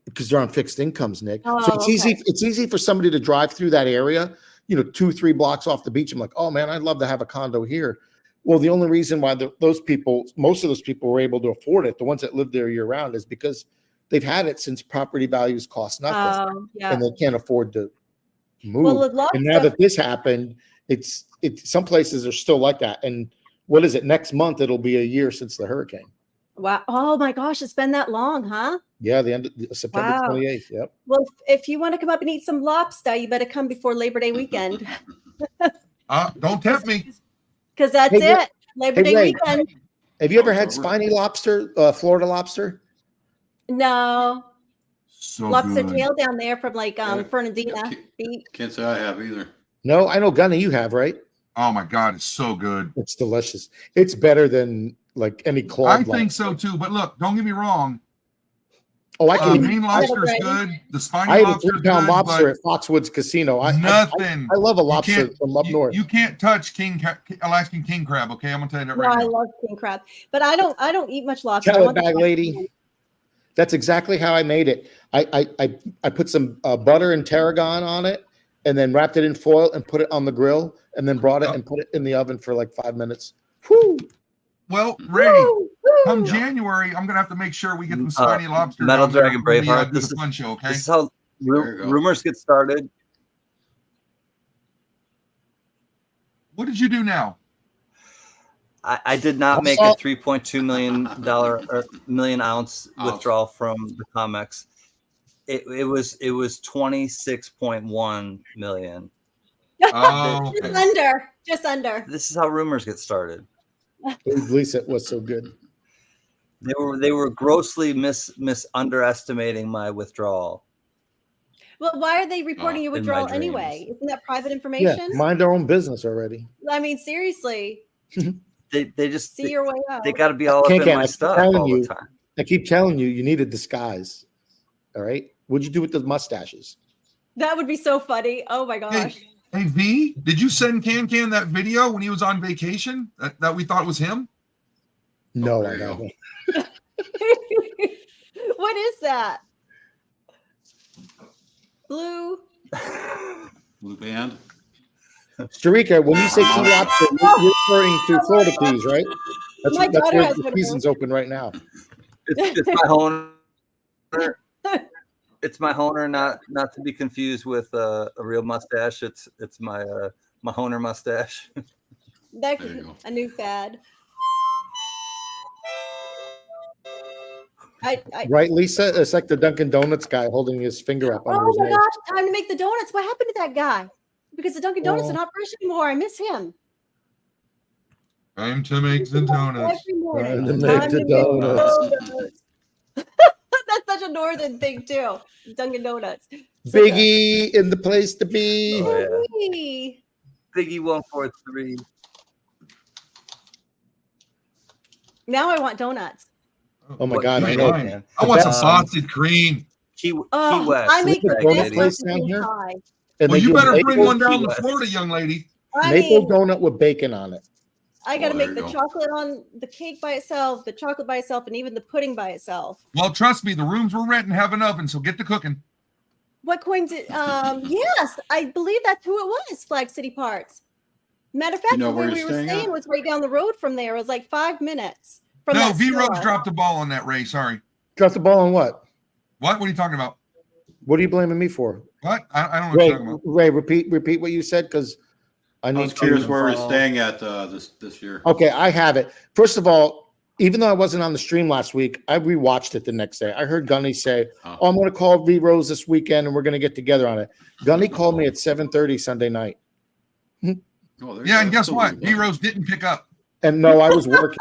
Because they're on fixed incomes, Nick. So it's easy for somebody to drive through that area, 2-3 blocks off the beach. I'm like, oh man, I'd love to have a condo here. Well, the only reason why most of those people were able to afford it, the ones that live there year round, is because they've had it since property values cost nothing, and they can't afford to move. Well, and now that this happened, it's some places are still like that. And what is it? Next month, it'll be a year since the hurricane. Wow. Oh my gosh, it's been that long, huh? Yeah, the end of September 28th. Yep. Well, if you want to come up and eat some lobster, you better come before Labor Day weekend. Don't tempt me. Because that's it. Labor Day weekend. Have you ever had spiny lobster, Florida lobster? No. So lobster good. tail down there from like Fernandina Beach. Can't say I have either. No, I know, Gunny, you have, right? Oh my God, it's so good. It's delicious. It's better than like any clawed. I think so too. But look, don't get me wrong. Oh, I can. Maine lobster is good. The spiny I had a lobster 3-pound lobster at Foxwoods Casino. Nothing. I love a lobster from up north. You can't touch Alaskan king crab. Okay, I'm gonna tell you that right now. I love king crab, but I don't eat much lobster. Tell it, bag lady. That's exactly how I made it. I put some butter and tarragon on it, and then wrapped it in foil and put it on the grill, and then brought it and put it in the oven for like 5 minutes. Whew. Well, Ray, come January, I'm gonna have to make sure we get some spiny lobster. Metal Dragon Braveheart. This is a fun show, okay? This is how rumors get started. What did you do now? I did not make a $3.2 million ounce withdrawal from the COMEX. It was 26.1 million. Oh, Just under. This is how rumors get started. Lisa was so good. They were grossly underestimating my withdrawal. Well, why are they reporting your In my withdrawal anyway? dreams. Isn't that private Yeah, information? mind their own business already. I mean, seriously, They just see your way out. they got to be all up Can't in my keep stuff telling all you. the time. I keep telling you, you need a disguise. All right. What'd you do with the mustaches? That would be so funny. Oh my gosh. Hey V, did you send Can that video when he was on vacation that we thought was him? No, there I you go. don't. What is that? Blue. Blue band. Starika, when you say key lobster, you're referring to Florida keys, right? My That's daughter where has the one of season's open right now. It's my Honer. It's my Honer, not to be confused with a real mustache. It's my my Honer mustache. That There you go. a new fad. I Right, Lisa? It's like the Dunkin' Donuts guy holding his finger up under oh his my nose. gosh, time to make the donuts. What happened to that guy? Because the Dunkin' Donuts Oh. are not fresh anymore. I miss him. Time to make the donuts. Every morning. Time to make Time the to make donuts. donuts. That's such a northern thing too. Dunkin' Donuts. So Biggie in the place to be. Oh, yeah. Hey. Biggie 143. Now I want donuts. Oh my What God, you I know. like, Fine. man. I want some Um, sausage cream. Key Oh, West. I make the Look at donut best place fucking down here. pie. And Well, they you do better bring maple- one down Key to West. Florida, young lady. I maple mean, donut with bacon on it. I got to Oh, make there the you go. chocolate on the cake by itself, the chocolate by itself, and even the pudding by itself. Well, trust me, the rooms we're renting have an oven, so get to cooking. What coin did? Yes, I believe that's who it was. Flag City Parts. Matter of fact, know the where way we you're were staying staying at? was right down the road from there. It was like 5 minutes from No, that V Rose store. dropped the ball on that, Ray. Sorry. Drop the ball on what? What? What are you talking about? What are you blaming me for? What? I don't know what Ray, you're talking about. Ray, repeat what you said because I I need was curious to. where we're staying at this year. Okay, I have it. First of all, even though I wasn't on the stream last week, I rewatched it the next day. I heard Gunny say, Oh. "Oh, I'm going to call V Rose this weekend, and we're going to get together on it." Gunny called me at 7:30 Sunday night, Oh, there you Yeah, go. and guess Still what? really V good. Rose didn't pick up. and no, I was working.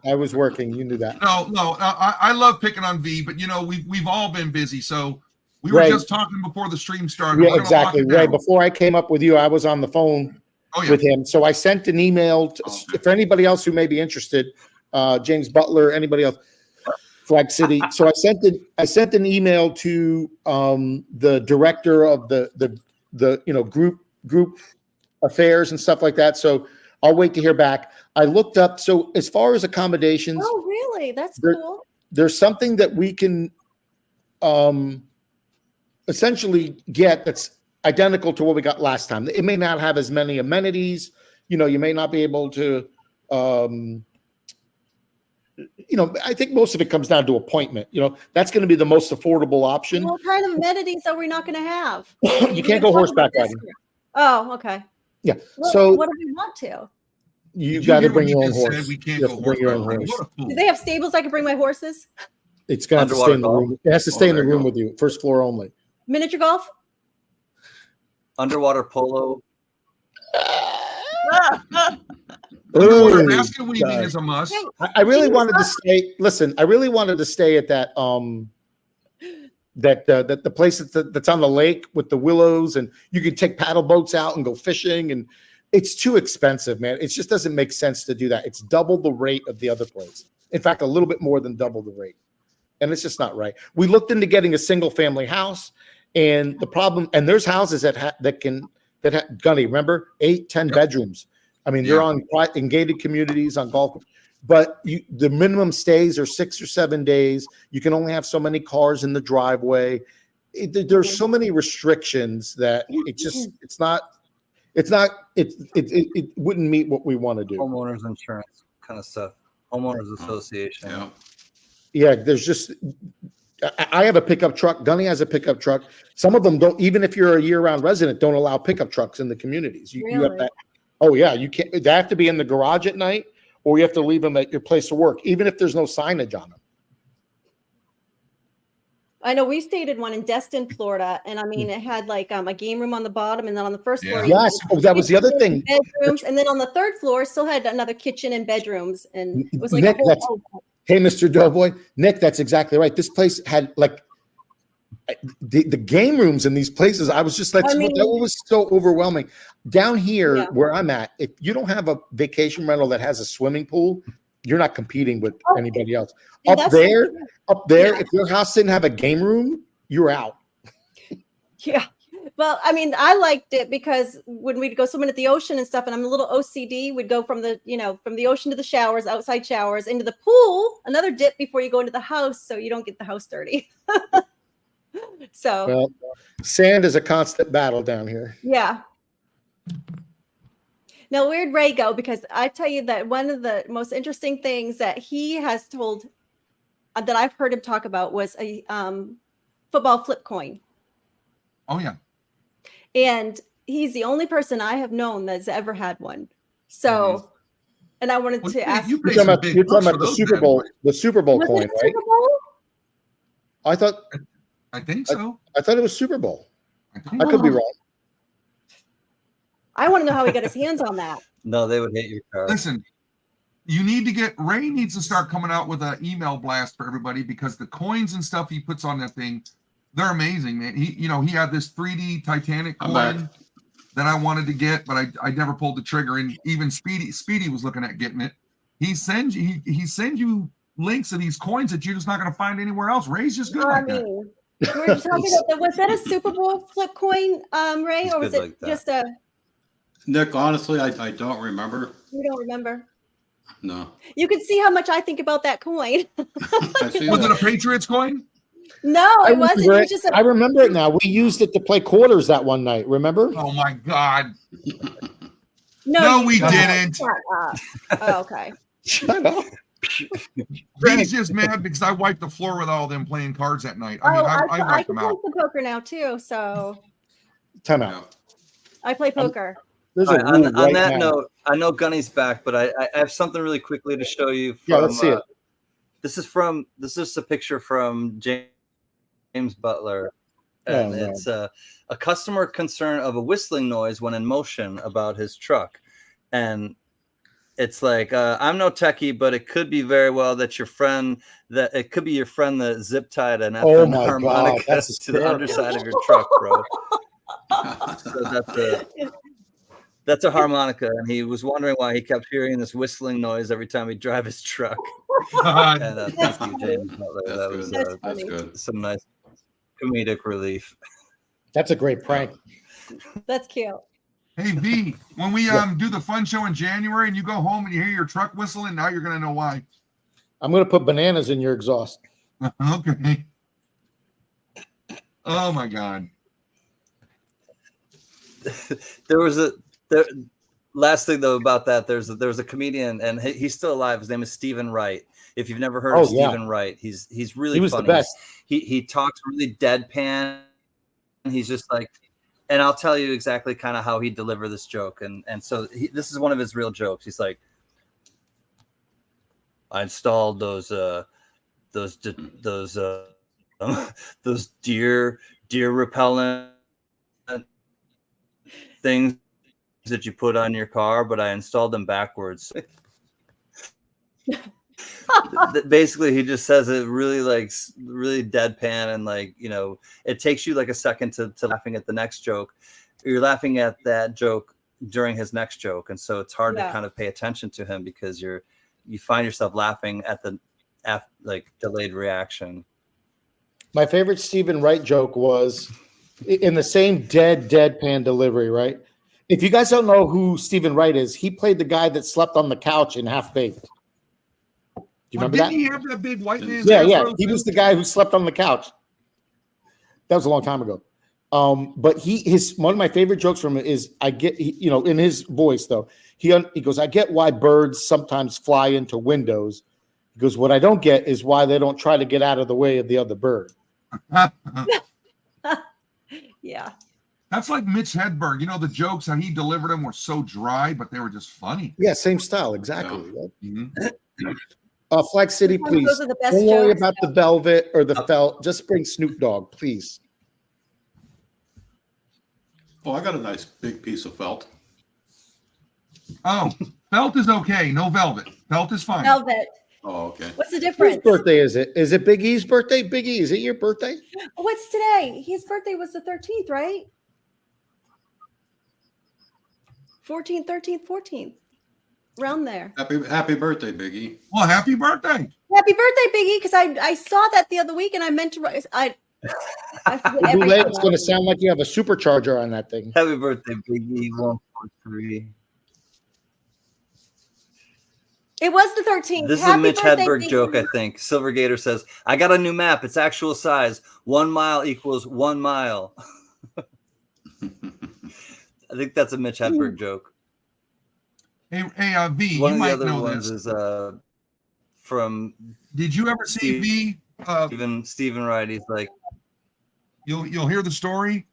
I was working. You knew that. No. I love picking on V, but you know we've all been busy. So we were Right. just talking before the stream started. Yeah, We're gonna lock exactly. it Ray, down. before I came up with you, I was on the phone Oh yeah. with him. So I sent an email to, Okay. for anybody else who may be interested, James Butler, anybody else, Flag City. So I sent an email to the director of the group affairs and stuff like that. So I'll wait to hear back. I looked up. So as far as accommodations, Oh, really? That's There- cool. there's something that we can essentially get that's identical to what we got last time. It may not have as many amenities. You know, you may not be able to, I think most of it comes down to appointment. You know, that's going to be the most affordable option. What kind of amenities are we not going to have? You can can't get go a horseback this riding. year. Oh, okay. Yeah. Well, So what do we want to? you Did got to hear what bring he your own just said? horse. We can't You go have to bring your own horseback riding. horse. What a fool. Do they have stables I can bring my horses? It's going to have to stay in the Underwater room. It has to stay in the there you room go. with you. First floor only. Miniature golf? Underwater polo. Underwater Ooh, basket weaving God. is a must. Hey, I really James wanted to stay. Listen, I really wanted to stay at that that the place that's on the lake with the willows, and you can take paddle boats out and go fishing, and it's too expensive, man. It just doesn't make sense to do that. It's double the rate of the other place. In fact, a little bit more than double the rate, and it's just not right. We looked into getting a single family house, and the problem, and there's houses that Gunny, remember 8-10 bedrooms. I mean, they're Yeah. in gated communities on golf, but the minimum stays are 6 or 7 days. You can only have so many cars in the driveway. There's so many restrictions that it wouldn't meet what we want to do. Homeowners insurance kind of stuff. Homeowners association. Yeah. Yeah, there's just. I have a pickup truck. Gunny has a pickup truck. Some of them don't. Even if you're a year-round resident, don't allow pickup trucks in the communities. You have Really? that. Oh yeah, you can't. They have to be in the garage at night, or you have to leave them at your place of work, even if there's no signage on them. I know we stayed in one in Destin, Florida, and I mean it had like a game room on the bottom, and then on the first floor, Yeah. Yes, that was the other thing. bedrooms, and then on the third floor still had another kitchen and bedrooms, and it was like Nick, a whole. Hey, Mr. Doughboy, Nick, that's exactly right. This place had like the game rooms in these places. I was just like, I mean, that was so overwhelming. Down here Yeah. where I'm at, if you don't have a vacation rental that has a swimming pool, you're not competing with anybody else. And Up that's there, Yeah. if your house didn't have a game room, you're out. Yeah. Well, I mean, I liked it because when we'd go swimming at the ocean and stuff, and I'm a little OCD, we'd go from the ocean to the showers, outside showers, into the pool, another dip before you go into the house, so you don't get the house dirty. So, Well, sand is a constant battle down here. yeah. Now, where'd Ray go? Because I tell you that one of the most interesting things that he has told that I've heard him talk about was a football flip coin. Oh yeah. And he's the only person I have known that's ever had one. So, and I wanted to ask. You You're pay talking some about, big you're talking bucks about for the those Super bad Bowl, boys. the Super Bowl Was coin, it right? Super Bowl? I think so. thought it was Super Bowl. I think I could be Oh. wrong. I want to know how he got his hands on that. No, they would hate your car. Listen, Ray needs to start coming out with an email blast for everybody because the coins and stuff he puts on that thing, they're amazing, man. He had this 3D Titanic I'm coin back. that I wanted to get, but I never pulled the trigger. And even Speedy was looking at getting it. He sends you links of these coins that you're just not going to find anywhere else. Ray's just good like that. We're talking about was that a Super Bowl flip coin, Ray, He's or was good it like that. just a? Nick, honestly, I don't remember. You don't remember? No. You can see how much I think about that coin. I see Was it a that. Patriots coin? No, it wasn't. It was just I a. remember it now. We used it to play quarters that one night. Remember? Oh my God. No, we you didn't. Shut up. Oh, okay. Shut up. He's just mad because I wiped the floor with all them playing cards that night. I mean, I I wiped can them play out. some poker now too, so Time out. Yeah. I play poker. There's All a right, rule on right that now. note, I know Gunny's back, but I have something really quickly to show you. From, Yeah, let's see it. This is a picture from James Butler, and no. it's a customer concern of a whistling noise when in motion about his truck, and it's like I'm no techie, but it could be very well that your friend that zip tied an Oh effing my God, harmonica that's to the hysterical. underside of your truck, bro. So that's a harmonica, and he was wondering why he kept hearing this whistling noise every time he'd drive his truck. God. And thank you, James Butler. That's That good. was That's That's funny. good. some nice comedic relief. That's a great prank. That's cute. Hey V, when we do the fun show in January and you go home and you hear your truck whistling, now you're gonna know why. I'm going to put bananas in your exhaust. Okay. Oh my God. Last thing though about that, there's a comedian, and he's still alive. His name is Stephen Wright. If you've never heard of Stephen Wright, he's really He was funny. the best. He talks really deadpan. He's just like, and I'll tell you exactly kind of how he delivered this joke. And so this is one of his real jokes. He's like, I installed those deer repellent things that you put on your car, but I installed them backwards. Basically, he just says it really really deadpan, and it takes you like a second to laughing at the next joke. You're laughing at that joke during his next joke, and so it's hard to kind of pay attention to him because you find yourself laughing at the delayed reaction. My favorite Stephen Wright joke was in the same deadpan delivery, right? If you guys don't know who Stephen Wright is, he played the guy that slept on the couch in Half Baked. Do you remember didn't that? he have that big white man? Yeah. He was the guy who slept on the couch. That was a long time ago. But one of my favorite jokes from it is in his voice though, he goes, I get why birds sometimes fly into windows. He goes, what I don't get is why they don't try to get out of the way of the other bird. Yeah. That's like Mitch Hedberg. You know, the jokes, how he delivered them were so dry, but they were just funny. Yeah, same style, exactly. Mhm. Flag City, Sometimes please. those are the best Don't worry jokes. about the velvet or the felt. Just bring Snoop Dogg, please. Oh, I got a nice big piece of felt. Oh, felt is okay. No velvet. Felt is fine. Velvet. Oh, okay. What's the Whose difference? birthday is it? Is it Big E's birthday? Big E, is it your birthday? What's today? His birthday was the 13th, right? 14th, 13th, 14th. Around there. Happy birthday, Biggie. Well, happy birthday. Happy birthday, Biggie, because I saw that the other week and I meant to write. I forget The everything bootleg, it's going to about sound like you have a supercharger on that thing. Happy birthday, Biggie 143. it was the 13th. This is Happy a Mitch birthday, Hedberg Biggie. joke, I think. Silver Gator says, I got a new map. It's actual size. 1 mile equals 1 mile. I think that's a Mitch Hedberg joke. Hey, V, One you of the might other know ones this. is from Did you ever see V? Stephen Wright. He's like, You'll hear the story.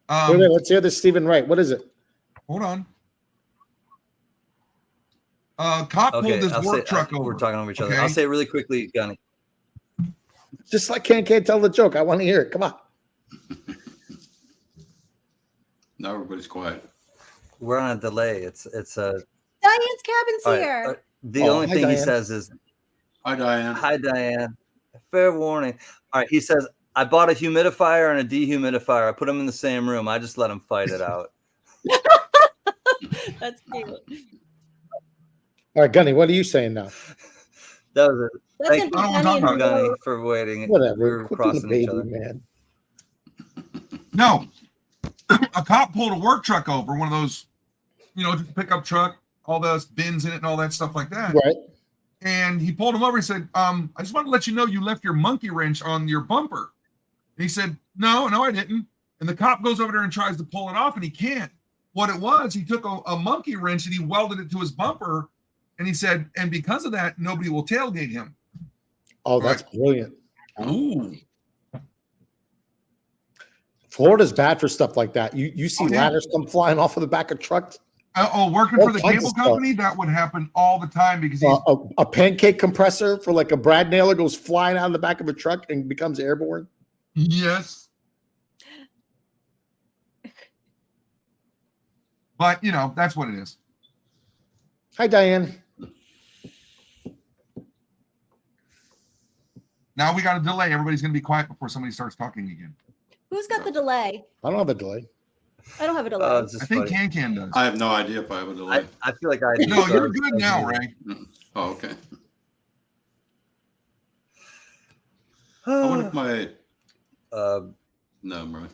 Wait, let's hear the Stephen Wright. What is it? Hold on. Cop pulled okay, his work truck over. we're talking over each other. Okay? I'll say it really quickly, Gunny. Just like can't tell the joke. I want to hear it. Come on. Now everybody's quiet. We're on a delay. It's Diane's cabin's all right, here. the Oh, only hi, thing he Diane. says is, Hi, Diane. hi, Diane. Fair warning. All right, he says, I bought a humidifier and a dehumidifier. I put them in the same room. I just let them fight it out. That's cute. All right, Gunny, what are you saying now? That was it. That's Thank gonna be I don't Gunny wanna and talk Gunny Blue. for waiting. Whatever. We're Quit being a crossing baby, each other. man. No, a cop pulled a work truck over, one of those, just pickup truck, all those bins in it and all that stuff like that. Right. And he pulled him over. He said, I just want to let you know you left your monkey wrench on your bumper. And he said, no, I didn't. And the cop goes over there and tries to pull it off, and he can't. What it was, he took a monkey wrench and he welded it to his bumper. And he said, and because of that, nobody will tailgate him. Oh, that's brilliant. Ooh. Florida's bad for stuff like that. You see Oh, yeah. ladders come flying off of the back of trucks. Working All for the kinds of cable stuff. company, that would happen all the time because he's A pancake compressor for like a Brad nailer goes flying out of the back of a truck and becomes airborne. yes. But that's what it is. Hi, Diane. Now we got a delay. Everybody's going to be quiet before somebody starts talking again. Who's got the delay? I don't have a delay. I don't have a delay. It's just I think funny. Can does. I have no idea if I have a delay. I feel like I do. No, so you're I was- good now, Ray. Oh, okay. I wonder if my no, right.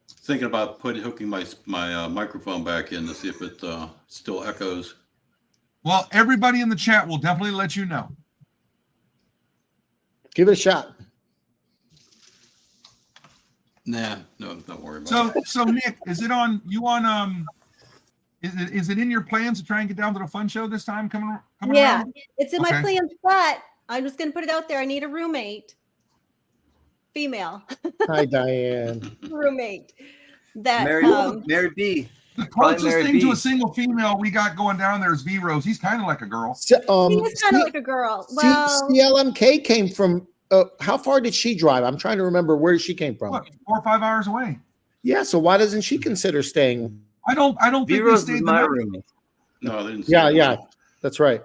Thinking about hooking my microphone back in to see if it still echoes. Well, everybody in the chat will definitely let you know. Give it a shot. Nah, no, don't worry about it. So Nick, is it on? Is it in your plans to try and get down to the fun show this time? Coming Yeah, around? it's in my Okay. plans, but I'm just gonna put it out there. I need a roommate, female Hi, Diane. roommate. That Mary B. The Probably closest Mary thing to B. a single female we got going down there is V Rose. He's kind of like a girl. he is kind of like a girl. Well, CLMK came from. How far did she drive? I'm trying to remember where she came from. What, 4 or 5 hours away? Yeah, so why doesn't she consider staying? I don't think we V-Rose stayed is the my night. roommate. No, they didn't. Yeah, say yeah, that. that's right.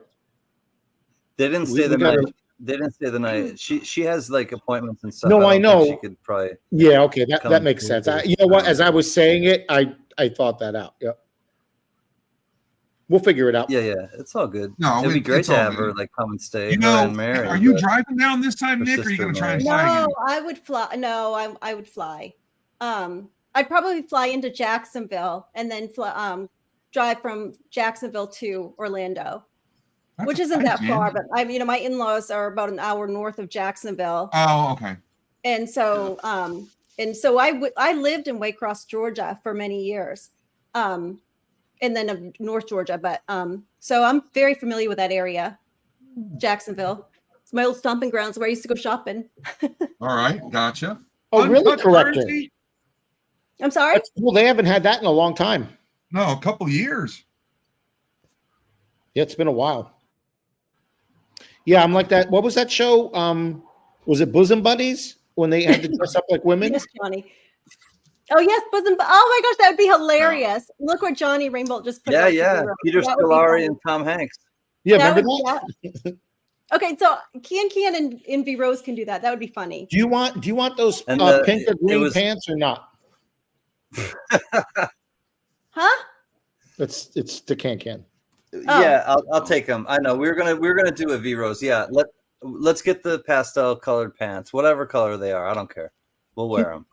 They didn't We stay the gotta- night. They didn't stay the night. She has like appointments and stuff. No, I don't think know. She could probably. Yeah, okay, that Come makes to sense. it. You know what? As I was saying it, I thought that out. Yep. We'll figure it out. Yeah, it's all good. No, It'd be great it's to all have her good. like come and stay. You her know, and Mary, are you but- driving down this time, her Nick, or are you going to try and sister-in-law. fly no, again? I would fly. No, I would fly. I'd probably fly into Jacksonville and then drive from Jacksonville to Orlando, That's which isn't that nice, far. man. But my in-laws are about an hour north of Jacksonville, Oh, okay. and so I lived in Waycross, Georgia, for many years, and then of North Georgia. But so I'm very familiar with that area, Jacksonville. It's my old stomping grounds where I used to go shopping. All right, gotcha. Oh, really? Uncut Corrector. currency? I'm sorry. That's cool. They haven't had that in a long time. No, a couple years. Yeah, it's been a while. Yeah, I'm like that. What was that show? Was it Bosom Buddies when they had to dress up like women? Yes, Johnny. Oh yes, bosom. Oh my gosh, that would be hilarious. Look what Johnny Rainbolt just put. Yeah, up yeah. to Peter That would be Scolari funny. and Tom Hanks. Yeah, That remember would- that? Okay, so Kian and Envy Rose can do that. That would be funny. Do you want those And pink or it green was- pants or not? Huh? It's the can. Oh. Yeah, I'll take them. I know we're gonna do a V Rose. Yeah, let's get the pastel colored pants, whatever color they are. I don't care. We'll wear them.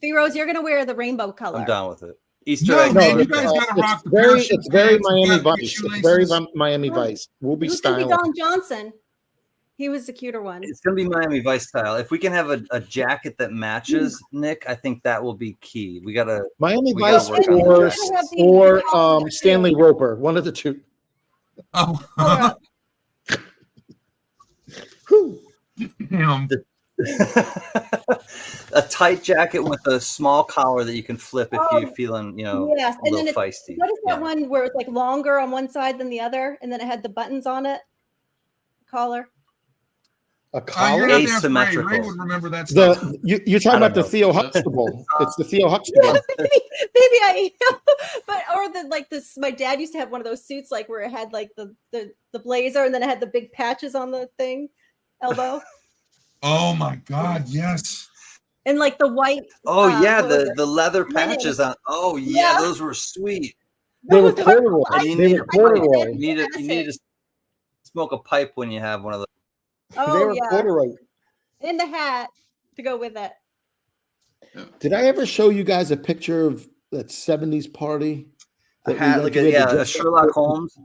V Rose, you're gonna wear the rainbow color. I'm down with it. Easter No, egg. man, colored you guys pants. gotta rock the It's parachute very pants, you Miami gotta put Vice. It's very shoelaces. Miami Vice. We'll be Who's gonna be styling. Don Johnson? He was the cuter one. It's gonna be Miami Vice style. If we can have a jacket that matches, Nick, I think that will be key. We gotta. Miami We gotta Vice work on the or jacket. Stanley Roper, one of the two. Oh, Whew. damn. A tight jacket with a small collar that you can flip if Oh, you're feeling, Yes, a and little then feisty. what is that Yeah. one where it's like longer on one side than the other, and then it had the buttons on it? Collar. A You're collar. gonna have to ask Ray. Asymmetrical. Ray would remember that stuff. You're talking I don't about the know. Theo Huxtable. It's the Theo Huxtable. Maybe I am, but or the like this. My dad used to have one of those suits, like where it had like the blazer, and then it had the big patches on the thing, elbow, Oh my God, yes. and like the white. Oh yeah, what was the leather Linen. patches on. Oh yeah, Yeah. those were sweet. They were Those are- corduroy. And you They need were a corduroy. You need to smoke a pipe when you have one of those. They Oh were yeah, corduroy. in the hat to go with it. Did I ever show you guys a picture of that 70s party? A that we hat, went like to? We had to a dress up Sherlock Holmes.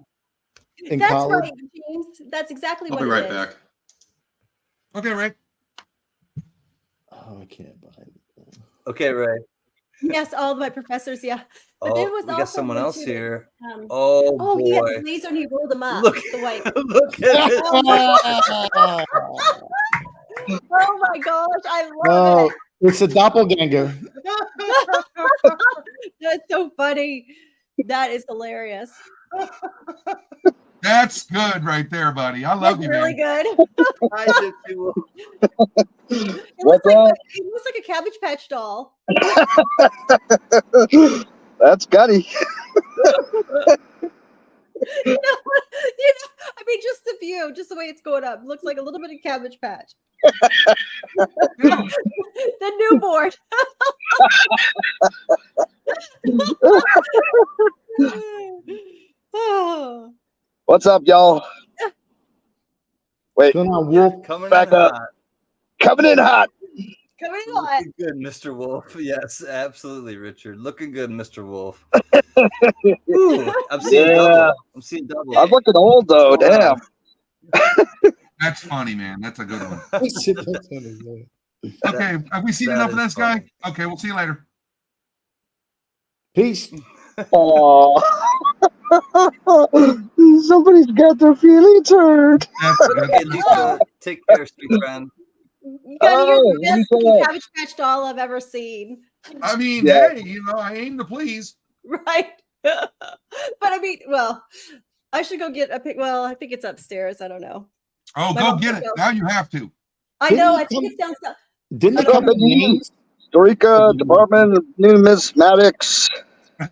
in That's college? right, James. That's exactly I'll what be it right is. back. Okay, Ray. Oh, I can't buy it. Okay, Ray. Yes, all of my professors. Yeah, but Oh, there was we got also someone one else too, here. Um, Oh, oh, he had boy. the blazer and he rolled them up. Look, The white. look at it. Oh my gosh, I love Oh, it. it's a doppelganger. That's so funny. That is hilarious. That's good right there, buddy. I love That's you, really man. good. Hi, Gypsy Wolf. It looks like a Cabbage Patch doll. That's Gutty. I mean, just the view, just the way it's going up, looks like a little bit of Cabbage Patch. The newborn. Oh. What's up, y'all? Wait, What's going on, Wolf? Coming Back in up. hot. coming in hot. Coming on. Looking good, Mr. Wolf. Yes, absolutely, Richard. Looking good, Mr. Wolf. Ooh, I'm seeing Yeah. double. I'm seeing double. I'm looking old though. What's going on? Damn. That's funny, man. That's a good one. Okay. Okay, have we seen That enough of is this guy? funny. Okay, we'll see you later. Peace. Aw. Somebody's got their feelings hurt. That's Okay, good. Lisa, take care, sweet friend. You got Oh, you're the what do you best looking say? Cabbage Patch doll I've ever seen. I mean, Yeah. hey, I aim to please. Right. But I mean, well, I should go get a pic. Well, I think it's upstairs. I don't know. Oh, My go mom get said it. go. Now you have to. I Didn't know. he I think come- it's downstairs. Didn't it Oh, come but with you- names? Dorica, Department of Numismatics,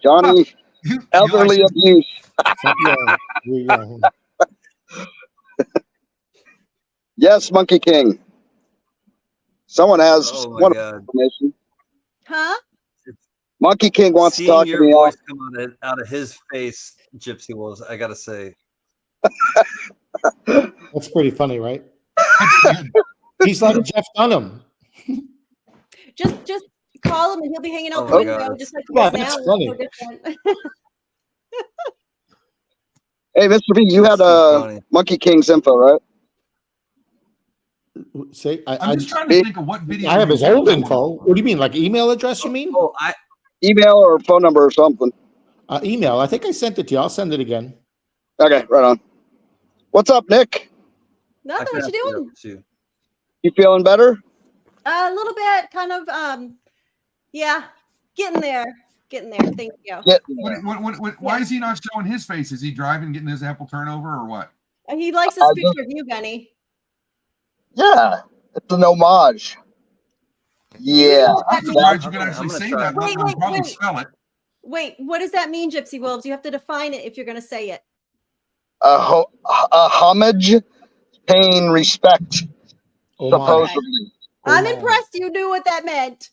Johnny, You elderly like- abuse. Yeah. Yes, Monkey King. Someone has Oh my one God. information. Huh? Monkey King wants to Seeing talk to your me. voice come out of his face, Gypsy Wolves, I gotta say. That's pretty funny, right? That's good. He's like Jeff Dunham. Just call him and he'll be hanging out Oh the my window, God. just like he Well, is now. that's It's funny. so different. Hey, Mr. B, you That's had too funny. Monkey King's info, right? Say, I'm just trying to think of what video. I have his we- old info. What do you mean, like email address? You mean Oh, Email or phone number or something. email? I think I sent it to you. I'll send it again. Okay, right on. What's up, Nick? Nothing. What you doing? Too. You feeling better? A little bit, kind of. Yeah, getting there. Thank you. Why is he not showing his face? Is he driving, getting his apple turnover, or what? He likes this picture of you, Benny. Yeah, it's an homage. Yeah. I'm surprised you can actually say try. that. I'll probably spell it. Wait, what does that mean, Gypsy Wolves? You have to define it if you're going to say it. A homage, paying respect, supposedly. I'm impressed you knew what that meant.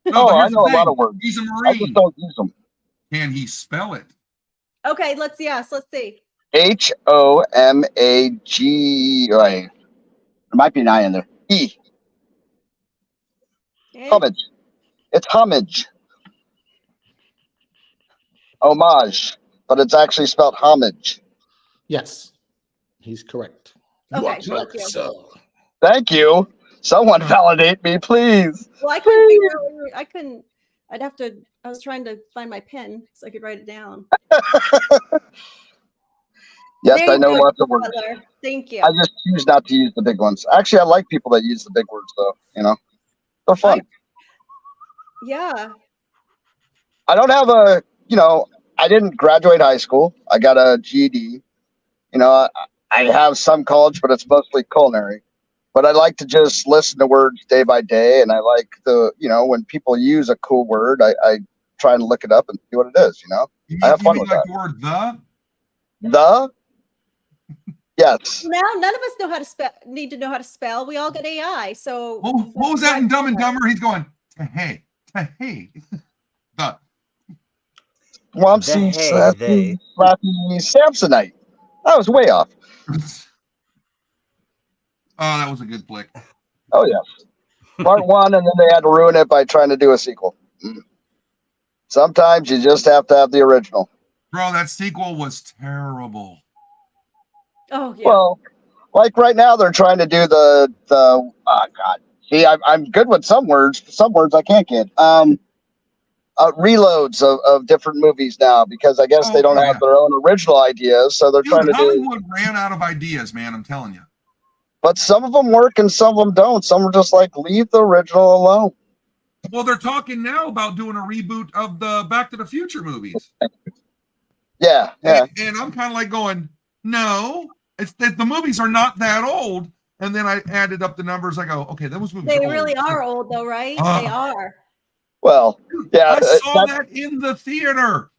No, I know a lot of words. He's a I just Marine. don't use them. Can he spell it? Okay, let's see. HOMAG. Right. There might be an I in there. E. Okay. Homage. It's homage. Homage. But it's actually spelled homage. Yes, he's correct. Okay, thank you. Thank you. Someone validate me, please. Well, I couldn't figure out. I couldn't. I was trying to find my pen so I could write it down. Yes, There I you know go, lots of words. Butler. Thank you. I just choose not to use the big ones. Actually, I like people that use the big words, though. You know, they're fun. Yeah. I don't have a, I didn't graduate high school. I got a GED. I have some college, but it's mostly culinary. But I like to just listen to words day by day. And I like when people use a cool word, I try and look it up and see what it is, I have fun with like that. the word the? The? Yes. Now none of us know how to spell. Need to know how to spell. We all get AI. So What was that in Dumb and Dumber? He's going, hey. The. Swampsy, Slappy, Samsonite. That was way off. Oh, that was a good flick. Oh, yeah. Part one, and then they had to ruin it by trying to do a sequel. Sometimes you just have to have the original. Bro, that sequel was terrible. Oh, yeah. Well, like right now, they're trying to do the oh, God. See, I'm good with some words. Some words I can't get. Reloads of different movies now because I guess they don't have their own original ideas, so they're trying to Hollywood ran out of ideas, man. I'm telling you. But some of them work and some of them don't. Some are just like, leave the original alone. Well, they're talking now about doing a reboot of the Back to the Future movies. Yeah. And I'm kind of like going, no, it's that the movies are not that old. And then I added up the numbers. I go, okay, those movies. They really are old, though, right? They are. Well, yeah. I saw that in the theater.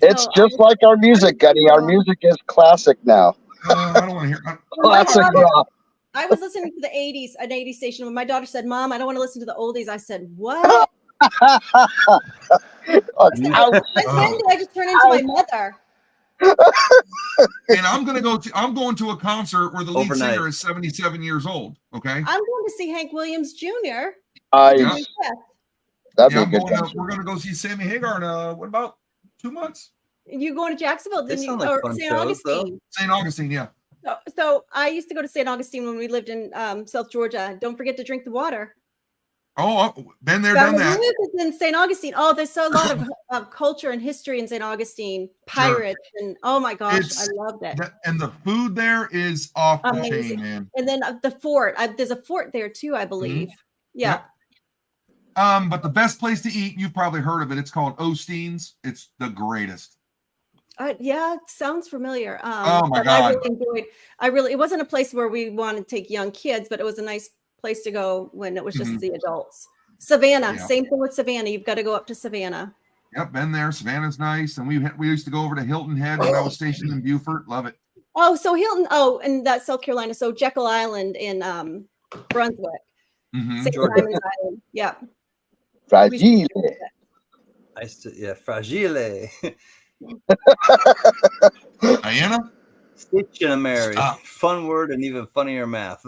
It's just like our music, Gunny. Our music is classic now. I don't want to hear. Classic rock. I was listening to the 80s, an 80s station, when my daughter said, Mom, I don't want to listen to the oldies. I said, what? When did I just turn into my mother? And I'm going to a concert where the lead singer is 77 years old. Okay. I'm going to see Hank Williams Jr. That'd be a good concert. We're going to go see Sammy Hagar in what about 2 months? You going to Jacksonville? Didn't you? Like Or St. Augustine? St. Augustine, yeah. So I used to go to St. Augustine when we lived in South Georgia. Don't forget to drink the water. Oh, been there, done that. In St. Augustine. Oh, there's so a lot of culture and history in St. Augustine. Pirates and oh my gosh, I loved it. And the food there is off the chain, man. And then the fort. There's a fort there too, I believe. Mm-hmm. Yeah. Yep. But the best place to eat, you've probably heard of it. It's called Osteen's. It's the greatest. Yeah, it sounds familiar. Oh my God. It wasn't a place where we wanted to take young kids, but it was a nice place to go when it was just the adults. Savannah, same thing with Savannah. You've got to go up to Savannah. Yep, been there. Savannah's nice. And we used to go over to Hilton Head when I was stationed in Beaufort. Love it. Oh, so Hilton. Oh, and that's South Carolina. So Jekyll Island in Brunswick. St. Simon's Island. Yeah. Fragile. Fragile. Diana? Stationary. Fun word and even funnier math.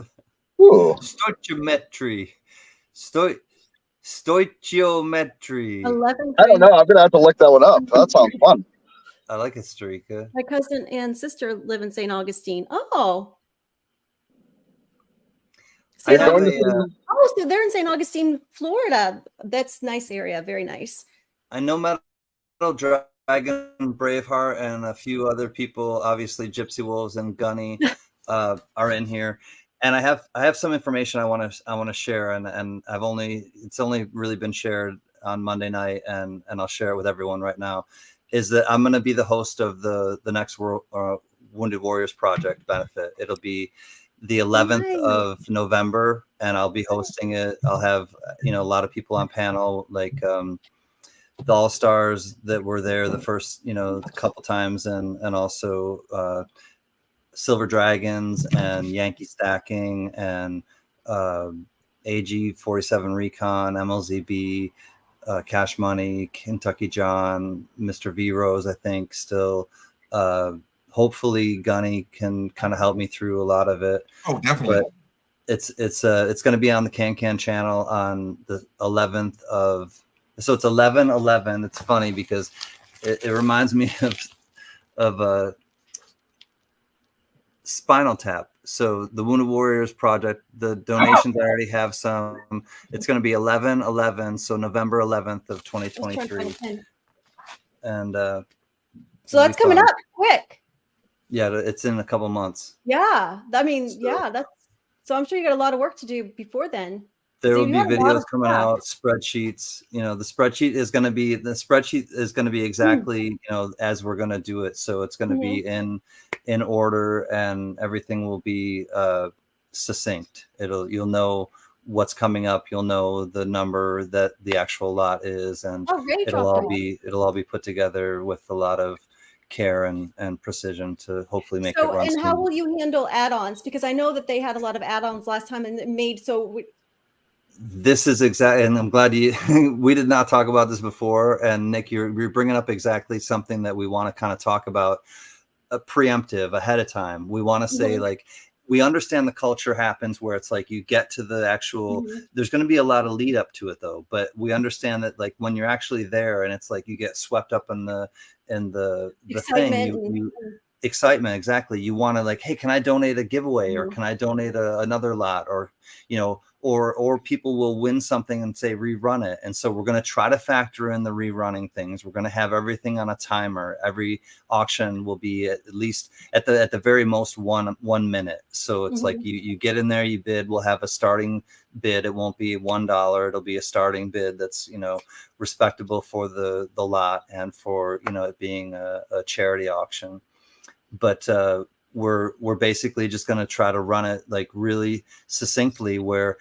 Stoichiometry. Stoichiometry. 11. I don't know. I'm going to have to look that one up. That sounds fun. I like it, Starika. My cousin and sister live in St. Augustine. Oh. So they're in St. Augustine, Florida. That's a nice area. Very nice. I know Metal Dragon, Braveheart, and a few other people, obviously Gypsy Wolves and Gunny, are in here. And I have some information I want to share, and it's only really been shared on Monday night, and I'll share it with everyone right now. Is that I'm going to be the host of the next Wounded Warriors Project benefit. It'll be the 11th of November, and I'll be hosting it. I'll have a lot of people on panel, like the All-Stars that were there the first couple times, and also Silver Dragons and Yankee Stacking and AG 47 Recon, MLZB, Cash Money, Kentucky John, Mr. V Rose, I think still. Hopefully Gunny can kind of help me through a lot of it. Oh, definitely. But it's going to be on the Can channel on the 11th of, so it's 11/11. It's funny because it reminds me of Spinal Tap. So the Wounded Warriors Project, the donations I already have some. It's going to be 11/11, so November 11th of 2023. And so that's coming up quick. Yeah, it's in a couple months. Yeah, I mean, so I'm sure you got a lot of work to do before then. There will be videos coming out, spreadsheets. The spreadsheet is going to be exactly as we're going to do it. So it's going to be in order, and everything will be succinct. You'll know what's coming up. You'll know the number that the actual lot is, and it'll all be put together with a lot of care and precision to hopefully make it run smooth. And how will you handle add-ons? Because I know that they had a lot of add-ons last time, and it made this is exactly, and I'm glad we did not talk about this before. And Nick, you're bringing up exactly something that we want to kind of talk about preemptive ahead of time. We want to say, like, we understand the culture happens where it's like you get to the actual, there's going to be a lot of lead up to it though, but we understand that like when you're actually there and it's like you get swept up in the excitement. Excitement, exactly. You want to like, hey, can I donate a giveaway, or can I donate another lot, or or people will win something and say rerun it. And so we're going to try to factor in the rerunning things. We're going to have everything on a timer. Every auction will be at least at the very most one minute. So it's like you get in there, you bid. We'll have a starting bid. It won't be $1. It'll be a starting bid that's respectable for the lot and for it being a charity auction. But we're basically just going to try to run it like really succinctly, where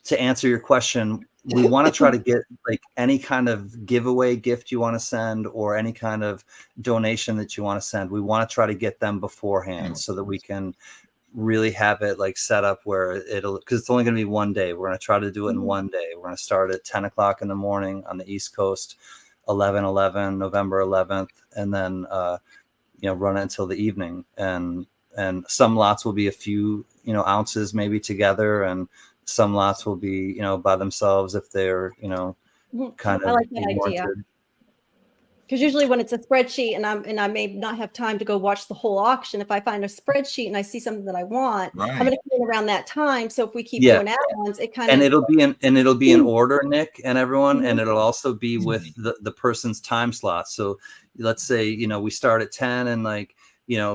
to answer your question, we want to try to get like any kind of giveaway gift you want to send or any kind of donation that you want to send. We want to try to get them beforehand so that we can really have it like set up where because it's only going to be one day. We're going to try to do it in one day. We're going to start at 10 o'clock in the morning on the East Coast, 11/11, November 11th, and then run it until the evening, and some lots will be a few ounces maybe together, and some lots will be by themselves if they're kind of. I like that idea, because usually when it's a spreadsheet and I may not have time to go watch the whole auction, if I find a spreadsheet and I see something that I want, I'm going to come in around that time. So if we keep doing add-ons, it kind of, and it'll be in order, Nick and everyone, and it'll also be with the person's time slot. So let's say we start at 10, and like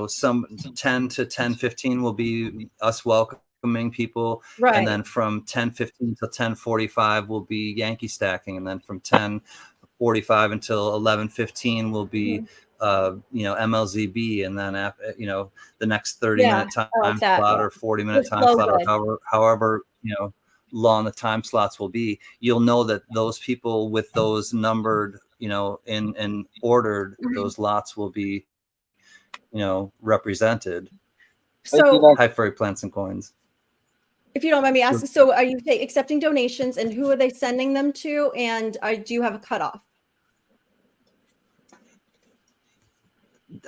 some 10 to 10:15 will be us welcoming people, and then from 10:15 to 10:45 will be Yankee Stacking, and then from 10:45 until 11:15 will be MLZB, and then the next 30-minute time slot or 40-minute time slot, or however long the time slots will be. You'll know that those people with those numbered in ordered, those lots will be represented. So High Furry Plants and Coins. If you don't mind me asking, so are you accepting donations, and who are they sending them to, and do you have a cutoff?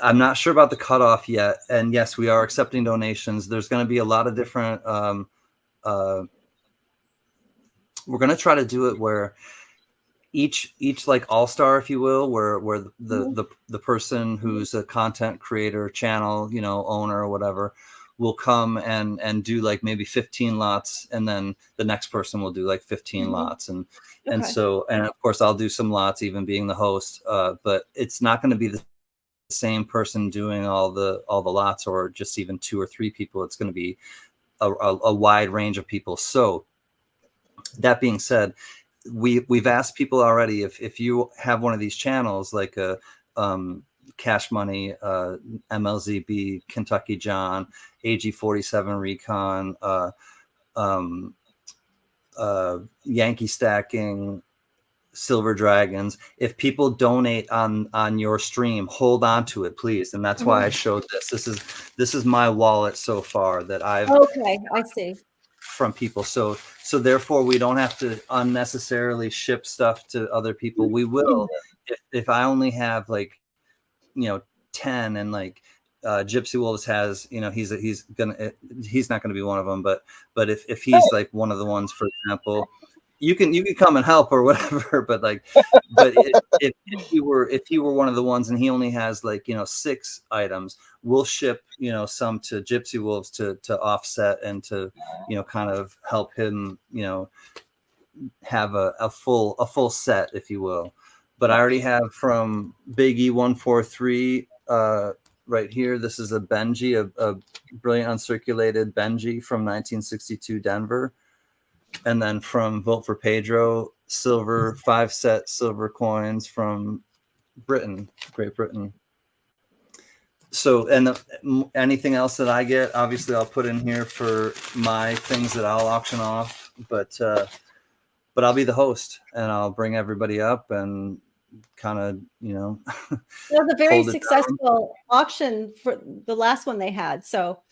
I'm not sure about the cutoff yet, and yes, we are accepting donations. There's going to be a lot of different. We're going to try to do it where each like all-star, if you will, where the person who's a content creator, channel owner or whatever, will come and do like maybe 15 lots, and then the next person will do like 15 lots, and so of course I'll do some lots, even being the host, but it's not going to be the same person doing all the lots, or just even 2 or 3 people. It's going to be a wide range of people. So that being said, we've asked people already if you have one of these channels like a Cash Money, MLZB, Kentucky John, AG47 Recon, Yankee Stacking, Silver Dragons. If people donate on your stream, hold on to it, please. And that's why I showed this. This is my wallet so far that I've I see. from people. So therefore we don't have to unnecessarily ship stuff to other people. We will if I only have like 10 and like Gypsy Wolves has, he's not gonna be one of them, but if he's like one of the ones, for example, you can come and help or whatever, but if he were one of the ones and he only has like 6 items, we'll ship some to Gypsy Wolves to offset and to kind of help him have a full set, if you will. But I already have from Big E 143 right here. This is a Benji, a brilliant uncirculated Benji from 1962 Denver. And then from Vote for Pedro, silver 5-set silver coins from Britain, Great Britain. So, and anything else that I get, obviously I'll put in here for my things that I'll auction off, but I'll be the host and I'll bring everybody up and kind of, it was a very successful auction for the last one they had. So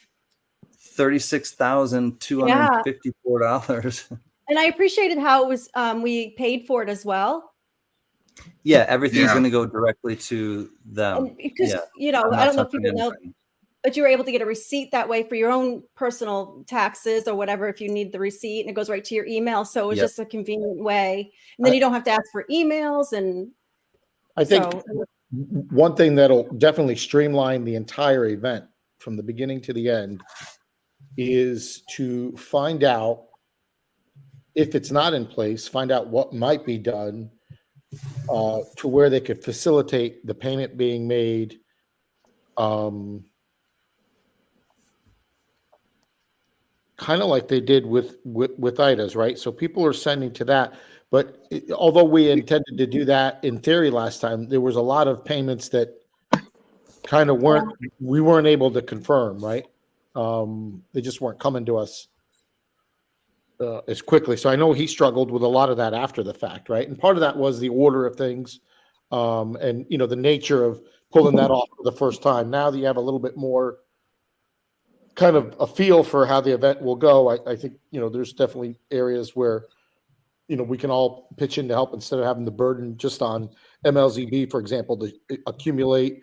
$36,254. And I appreciated how it was, we paid for it as well. Yeah, everything's going to go directly to them. Because, I don't know if people know, but you were able to get a receipt that way for your own personal taxes or whatever, if you need the receipt, and it goes right to your email. So it was just a convenient way. And then you don't have to ask for emails. And I think one thing that'll definitely streamline the entire event from the beginning to the end is to find out, if it's not in place, find out what might be done to where they could facilitate the payment being made. Kind of like they did with IDAs, right? So people are sending to that. But although we intended to do that in theory last time, there was a lot of payments that kind of we weren't able to confirm, right? They just weren't coming to us as quickly. So I know he struggled with a lot of that after the fact, right? And part of that was the order of things, and the nature of pulling that off for the first time. Now that you have a little bit more kind of a feel for how the event will go, I think there's definitely areas where we can all pitch in to help instead of having the burden just on MLZB, for example, to accumulate,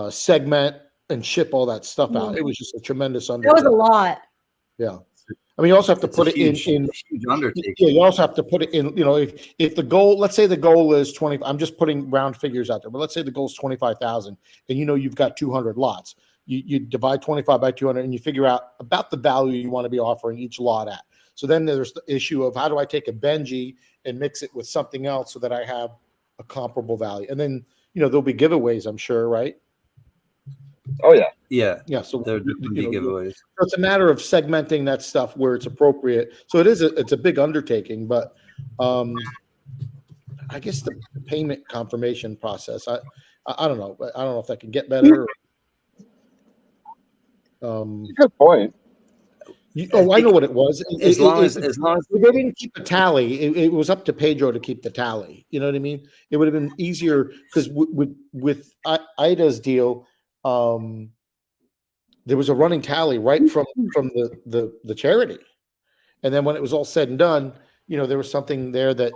segment, and ship all that stuff out. It was just a tremendous undertaking. That was a lot. Yeah. I mean, you also have to put it in huge undertaking. Yeah, you also have to put it in, if the goal, let's say the goal is 20, I'm just putting round figures out there, but let's say the goal is 25,000 and you've got 200 lots. You divide 25 by 200 and you figure out about the value you want to be offering each lot at. So then there's the issue of how do I take a Benji and mix it with something else so that I have a comparable value. And then, there'll be giveaways, I'm sure, right? Oh, yeah. Yeah. So there will be giveaways. So it's a matter of segmenting that stuff where it's appropriate. So it's a big undertaking, but I guess the payment confirmation process, I don't know. I don't know if that can get better. Good point. I know what it was. As long as they didn't keep a tally, it was up to Pedro to keep the tally. You know what I mean? It would have been easier because with Ida's deal, there was a running tally right from the charity, and then when it was all said and done, there was something there that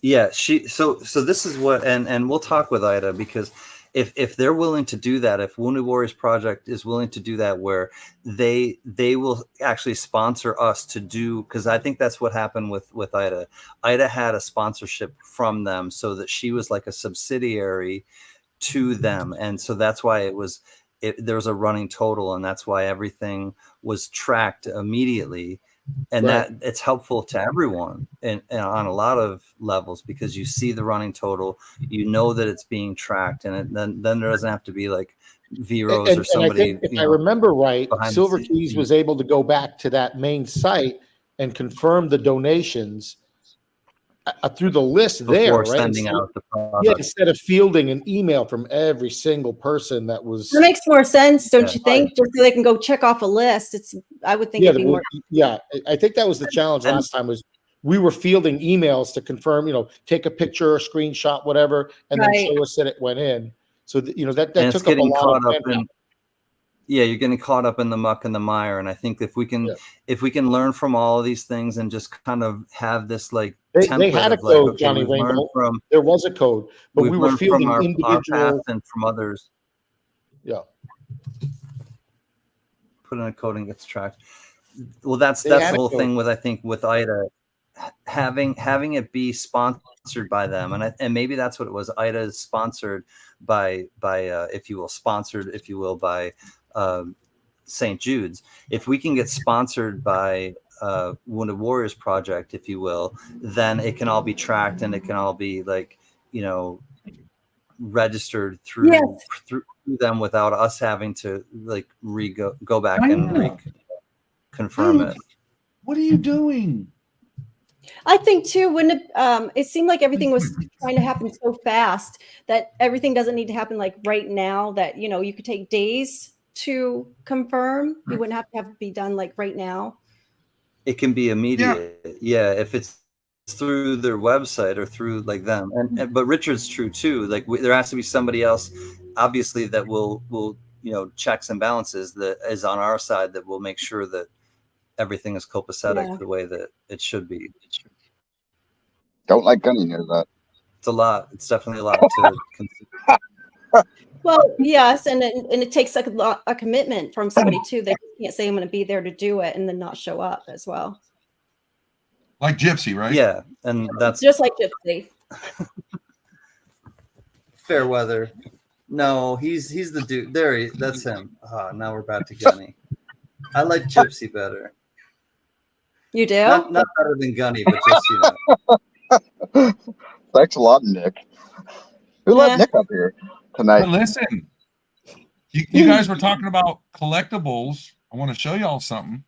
So this is what, and we'll talk with Ida, because if they're willing to do that, if Wounded Warriors Project is willing to do that, where they will actually sponsor us to do, because I think that's what happened with Ida. Ida had a sponsorship from them so that she was like a subsidiary to them, and so that's why there was a running total, and that's why everything was tracked immediately. And that it's helpful to everyone and on a lot of levels, because you see the running total, that it's being tracked, and then there doesn't have to be like Veros or I somebody. think if I remember right, behind the Silver scenes. Keys was able to go back to that main site and confirm the donations through the list there, before right? sending out the product. Yeah, instead of fielding an email from every single person that was. That makes more sense, don't Yeah. you think? Just so they can go check off a list. I would think Yeah, it'd be more. I think that was the challenge And- last time was we were fielding emails to confirm, take a picture or screenshot, whatever, and then Right. show us that it went in. So that and took it's up a getting lot caught of up in. Yeah, you're getting caught up in the muck and the mire, and I think if we can learn from all of these things and just kind of have this like template they had a of like, code, okay, Johnny we've learned Rainbow. from There was a code, but we've we were learned from fielding our individual. past and from others. Yeah, Put in a code and gets tracked. Well, that's They the had a whole code. thing with I think with IDA having it be sponsored by them, and maybe that's what it was. IDA is sponsored by if you will by St. Jude's. If we can get sponsored by Wounded Warriors Project, if you will, then it can all be tracked and it can all be like registered through Yes. through them without us having to like go back and confirm it. What are you doing? I think too, when it seemed like everything was trying to happen so fast that everything doesn't need to happen like right now, that, you could take days to confirm. You wouldn't have to be done like right now. It can be immediate. Yeah, if it's through their website or through like them. But Richard's true too. Like there has to be somebody else, obviously, that will checks and balances that is on our side that will make sure that everything is copacetic the way that it should be. Don't like Gunny near that. It's a lot. It's definitely a lot to consider. Well, yes, and it takes a commitment from somebody too. They can't say I'm going to be there to do it and then not show up as well. Like Gypsy, right? Yeah, and that's Just like Gypsy. Fairweather. No, he's the dude. That's him. Now we're back to Gunny. I like Gypsy better. You do? Not better than Gunny, but just Thanks a lot, Nick. Who let Nick up here tonight? But listen, you guys were talking about collectibles. I want to show y'all something.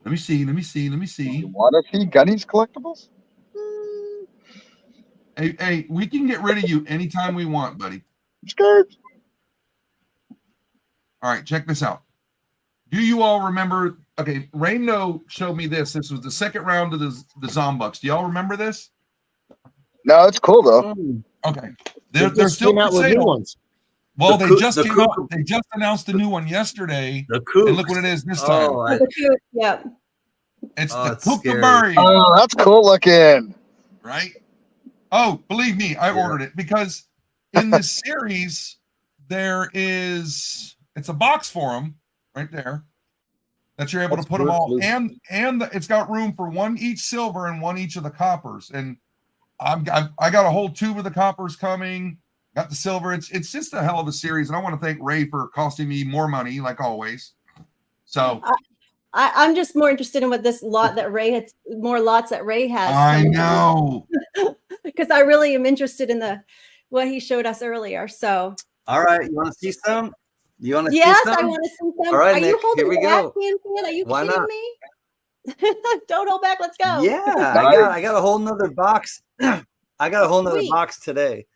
Let me see. You want to see Gunny's collectibles? Hey, we can get rid of you anytime we want, buddy. I'm scared. All right, check this out. Do you all remember? Okay, Raymno showed me this. This was the second round of the Zombucks. Do y'all remember this? No, it's cool though. Okay, they're still came out with new ones. Well, They just announced a new one yesterday. the coup. And look what it is this time. Yeah. It's Oh, the it's scary. Kookaburra, Oh, that's cool looking. right? Oh, believe me, I ordered it because in this series it's a box for them right there that you're able to put them all, and it's got room for one each silver and one each of the coppers. And I got a whole tube of the coppers coming. Got the silver. It's just a hell of a series, and I want to thank Ray for costing me more money, like always. So I'm just more interested in what this lot that Ray has, more lots that Ray has. I know. Because I really am interested in what he showed us earlier. So All right, you want to see some? You want to yes, see some? I want to see some. All right, Are Nick, you holding here we the go. can? Are you Why kidding not? me? Don't hold back. Let's go. Yeah, I got a whole nother box. I got a whole nother Sweet. box today.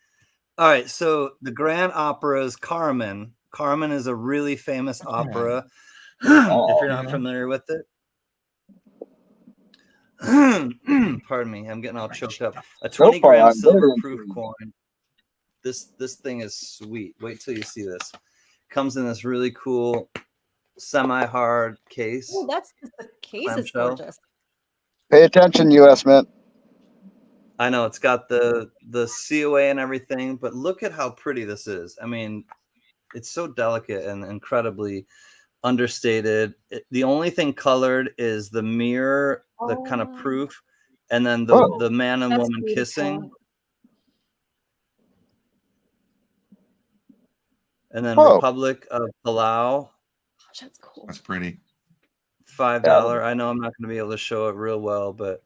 All right, so the Grand Opera is Carmen. Carmen is a really famous opera. If you're not familiar with it. Pardon me, I'm getting all choked up. A 20-gram silver-proof coin. This thing is sweet. Wait till you see this. Comes in this really cool semi-hard case. Oh, the case is Clamshell. gorgeous. Pay attention, U.S. Mint. I know it's got the COA and everything, but look at how pretty this is. I mean, it's so delicate and incredibly understated. The only thing colored is the mirror, the kind of proof, and then the man and woman beautiful. kissing. And then Republic of Palau. Gosh, that's cool. That's pretty. $5. I know I'm not going to be able to show it real well, but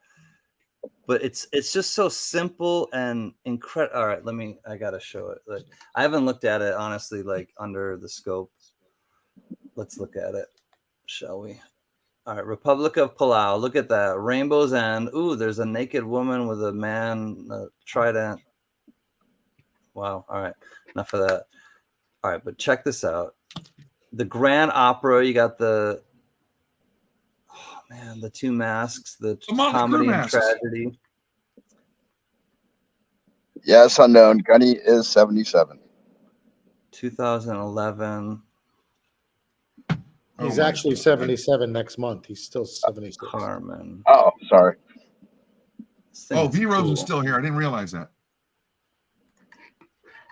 but it's just so simple and incredible. All right, I gotta show it. Like, I haven't looked at it honestly, like under the scope. Let's look at it, shall we? All right, Republic of Palau. Look at that. Rainbow's End. Ooh, there's a naked woman with a man trident. Wow. All right, enough of that. All right, but check this out. The Grand Opera. You got the the two masks, the comedy and tragedy. Yes, unknown. Gunny is 77. 2011. He's actually 77 next month. He's still 76. Carmen. Oh, sorry. Oh, V Rose is still here. I didn't realize that.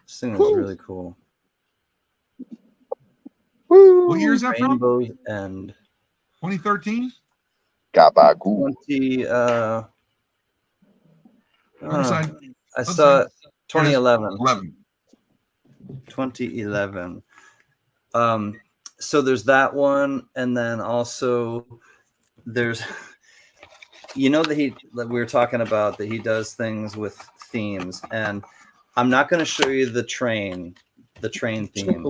This thing is really cool. Woo. What year is that from? Rainbow's End. 2013? Gabagoo. 20 I Let's saw see. 2011. 2011. So there's that one, and then also there's that we were talking about that he does things with themes, and I'm not going to show you the train theme.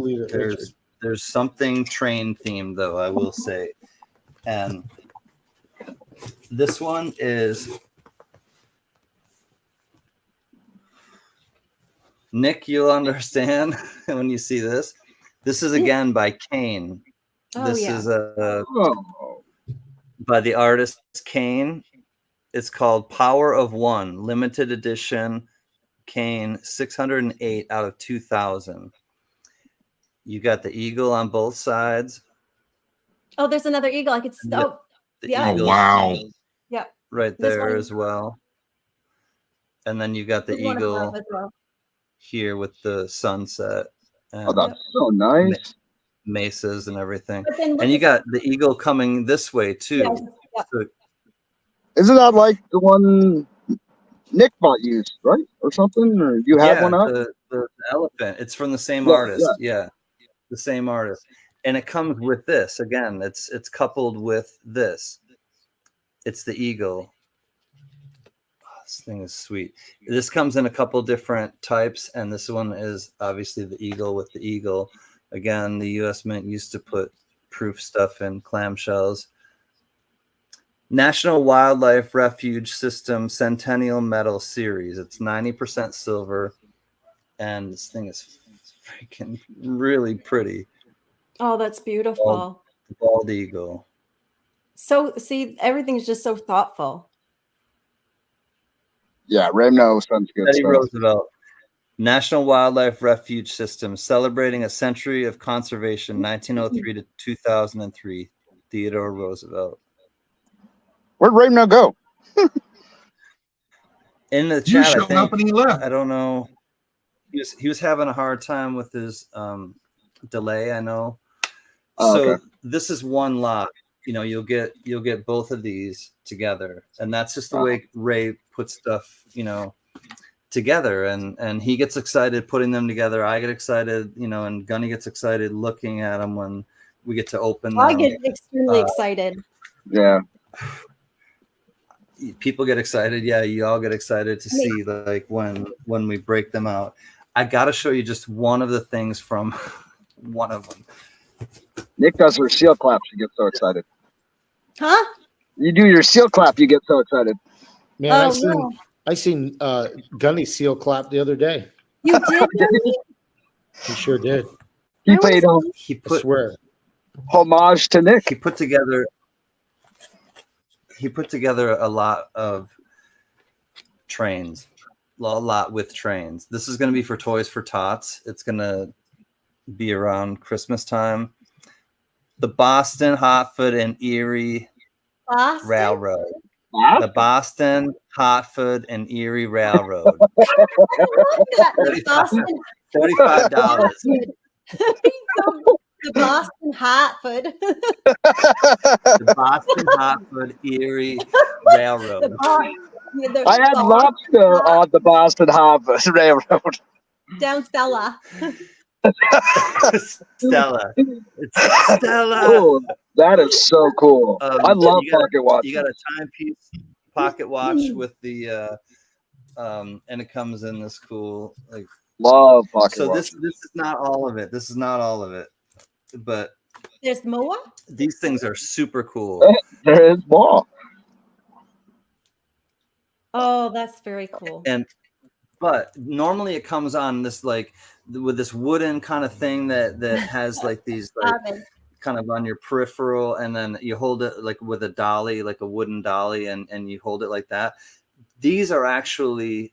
There's something train themed though, I will say. And this one is Nick, you'll understand when you see this. This is again by Kane. This is by the artist Kane. It's called Power of One, limited edition. Kane, 608 out of 2,000. You got the eagle on both sides. Oh, there's another eagle. I could. Oh, wow. Yeah. Right there as well. And then you got the eagle here with the sunset. And that's so nice. Mesas and everything. And you got the eagle coming this way too. Yeah. So, isn't that like the one Nick bought used, right? Or something? Or you have one up? The elephant. It's from the same artist. Yeah. The same artist. And it comes with this. Again, it's coupled with this. It's the eagle. Oh, this thing is sweet. This comes in a couple different types, and this one is obviously the eagle with the eagle. Again, the U.S. Mint used to put proof stuff in clamshells. National Wildlife Refuge System Centennial Medal Series. It's 90% silver, and this thing is freaking really pretty. Oh, that's beautiful. Bald eagle. So, see, everything's just so thoughtful. Yeah, Raymno sounds good. Teddy Roosevelt. National Wildlife Refuge System, celebrating a century of conservation, 1903 to 2003. Theodore Roosevelt. Where'd Raymno go? In the chat, I think. I don't know. He was having a hard time with his delay, I know. So this is one lot. You'll get both of these together, and that's just the way Ray puts stuff, together, and he gets excited putting them together. I get excited, and Gunny gets excited looking at them when we get to open them. I get extremely excited. Yeah. People get excited. Yeah, you all get excited to see like when we break them out. I got to show you just one of the things from one of them. Nick does her seal clap. She gets so excited. Huh? You do your seal clap. You get so excited. Man, I seen Gunny seal clap the other day. You did? He sure did. He paid I swear. Homage to Nick. He put together a lot of trains. A lot with trains. This is going to be for Toys for Tots. It's going to be around Christmas time. The Boston, Hartford, and Erie Railroad. Huh? The Boston, Hartford, and Erie Railroad. $45. The Boston Hartford. The Boston, Hartford, Erie Railroad. I had lobster on the Boston Hartford Railroad. Down Stella. Stella. It's Stella. Oh, that is so cool. I love pocket watches. You got a pocket watch with the and it comes in this cool like. Love pocket So watches. this is not all of it. This is not all of it, but There's Moa. these things are super cool. There is more. Oh, that's very cool. But normally it comes on this like with this wooden kind of thing that has like these like kind of on your peripheral, and then you hold it like with a dolly, like a wooden dolly, and you hold it like that. These are actually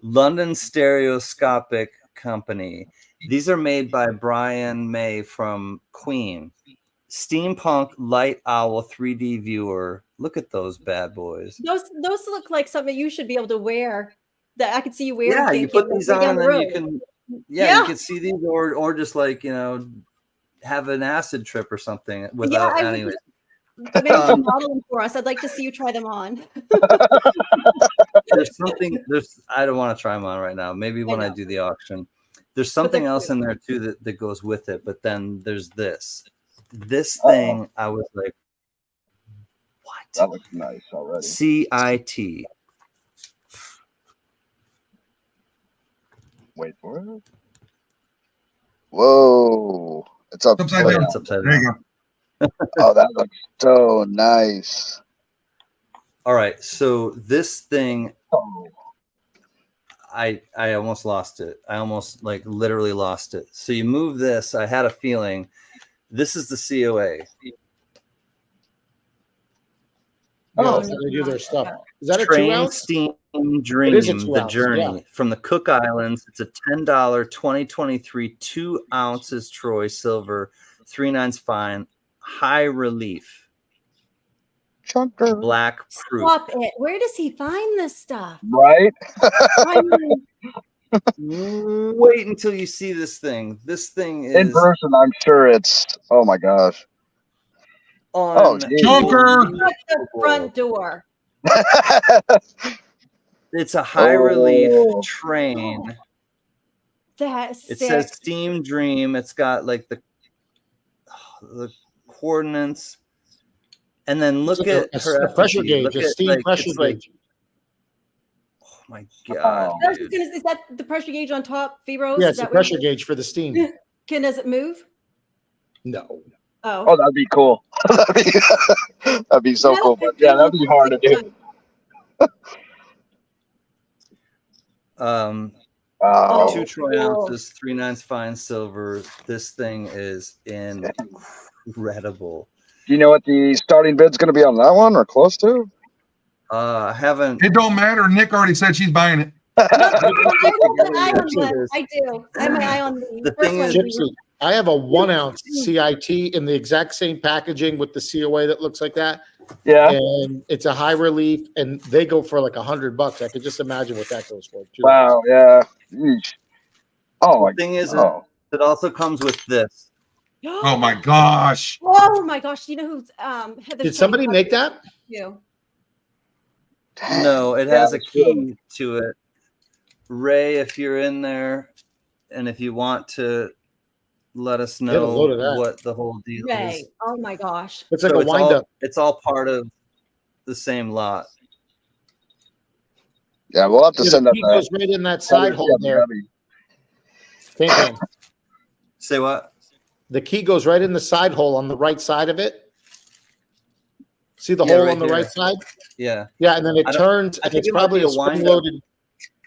London Stereoscopic Company. These are made by Brian May from Queen. Steampunk Light Owl 3D viewer. Look at those bad boys. Those look like something you should be able to wear. That I could see you wearing. Yeah, you put these on and then you can. Yeah, you can see these, or just like have an acid trip or something without. Yeah, anyway. Maybe you can model them for us. I'd like to see you try them on. There's something. I don't want to try them on right now. Maybe when I do the auction. There's something else in there too that goes with it. But then there's this. This thing, I was like, what? That looks nice already. CIT. Wait for it. Whoa. It's upside down. It's upside There down. you go. Oh, that looks so nice. All right. So this thing, Oh. I almost lost it. I almost like literally lost it. So you move this. I had a feeling. This is the COA. Oh, so they do their stuff. Is that a Train 2-ounce? Steam Dream, It is a the 2-ounce, journey yeah. from the Cook Islands. It's a $10 2023 2 ounces Troy silver, 3/9 fine, high relief, Chunker. black proof. Stop it. Where does he find this stuff? Right? Wait until you see this thing. This thing is In person, I'm sure it's, oh my gosh. Joker! Shut the front door. It's a high relief Oh. train. That's It sick. says Steam Dream. It's got like the coordinates. And then look at her a pressure effigy. gauge, Look a at, steam like, pressure it's like, gauge. oh my God. I was dude. just gonna- is that the pressure gauge on top, Fibros? Yeah, Is it's a that what pressure it gauge for the steam. is? Does it move? No. Oh. Oh, that'd be cool. That'd be so cool. But yeah, that'd be hard to do. Oh, 2 Troy cool. ounces, 3/9 fine silver. This thing is incredible. Do you know what the starting bid's going to be on that one, or close to? I haven't. It don't matter. Nick already said she's buying it. I have my eye on that. I do. I have my eye on The first thing one. is- Gypsy, I have a 1 ounce CIT in the exact same packaging with the COA that looks like that. Yeah. And it's a high relief, and they go for like $100. I could just imagine what that goes for. Too. Wow. Yeah. Yeesh. Oh my. The thing is, Oh. it also comes with this. Oh my gosh. Oh my gosh! You know who's Heather Did somebody make that? You. No, it has a key to it. Ray, if you're in there, and if you want to let us Get a know load of that. what the whole deal Ray. is. Oh my gosh. It's like So a wind up. It's all part of the same lot. Yeah, we'll have to Yeah, send the that key back. goes right in that side hole there. Thank you. Say what? The key goes right in the side hole on the right side of it. See the Yeah, hole right on the here. right side? Yeah. Yeah, and then it I don't- turns, I and think it's it might probably be a a wind-up. spring-loaded.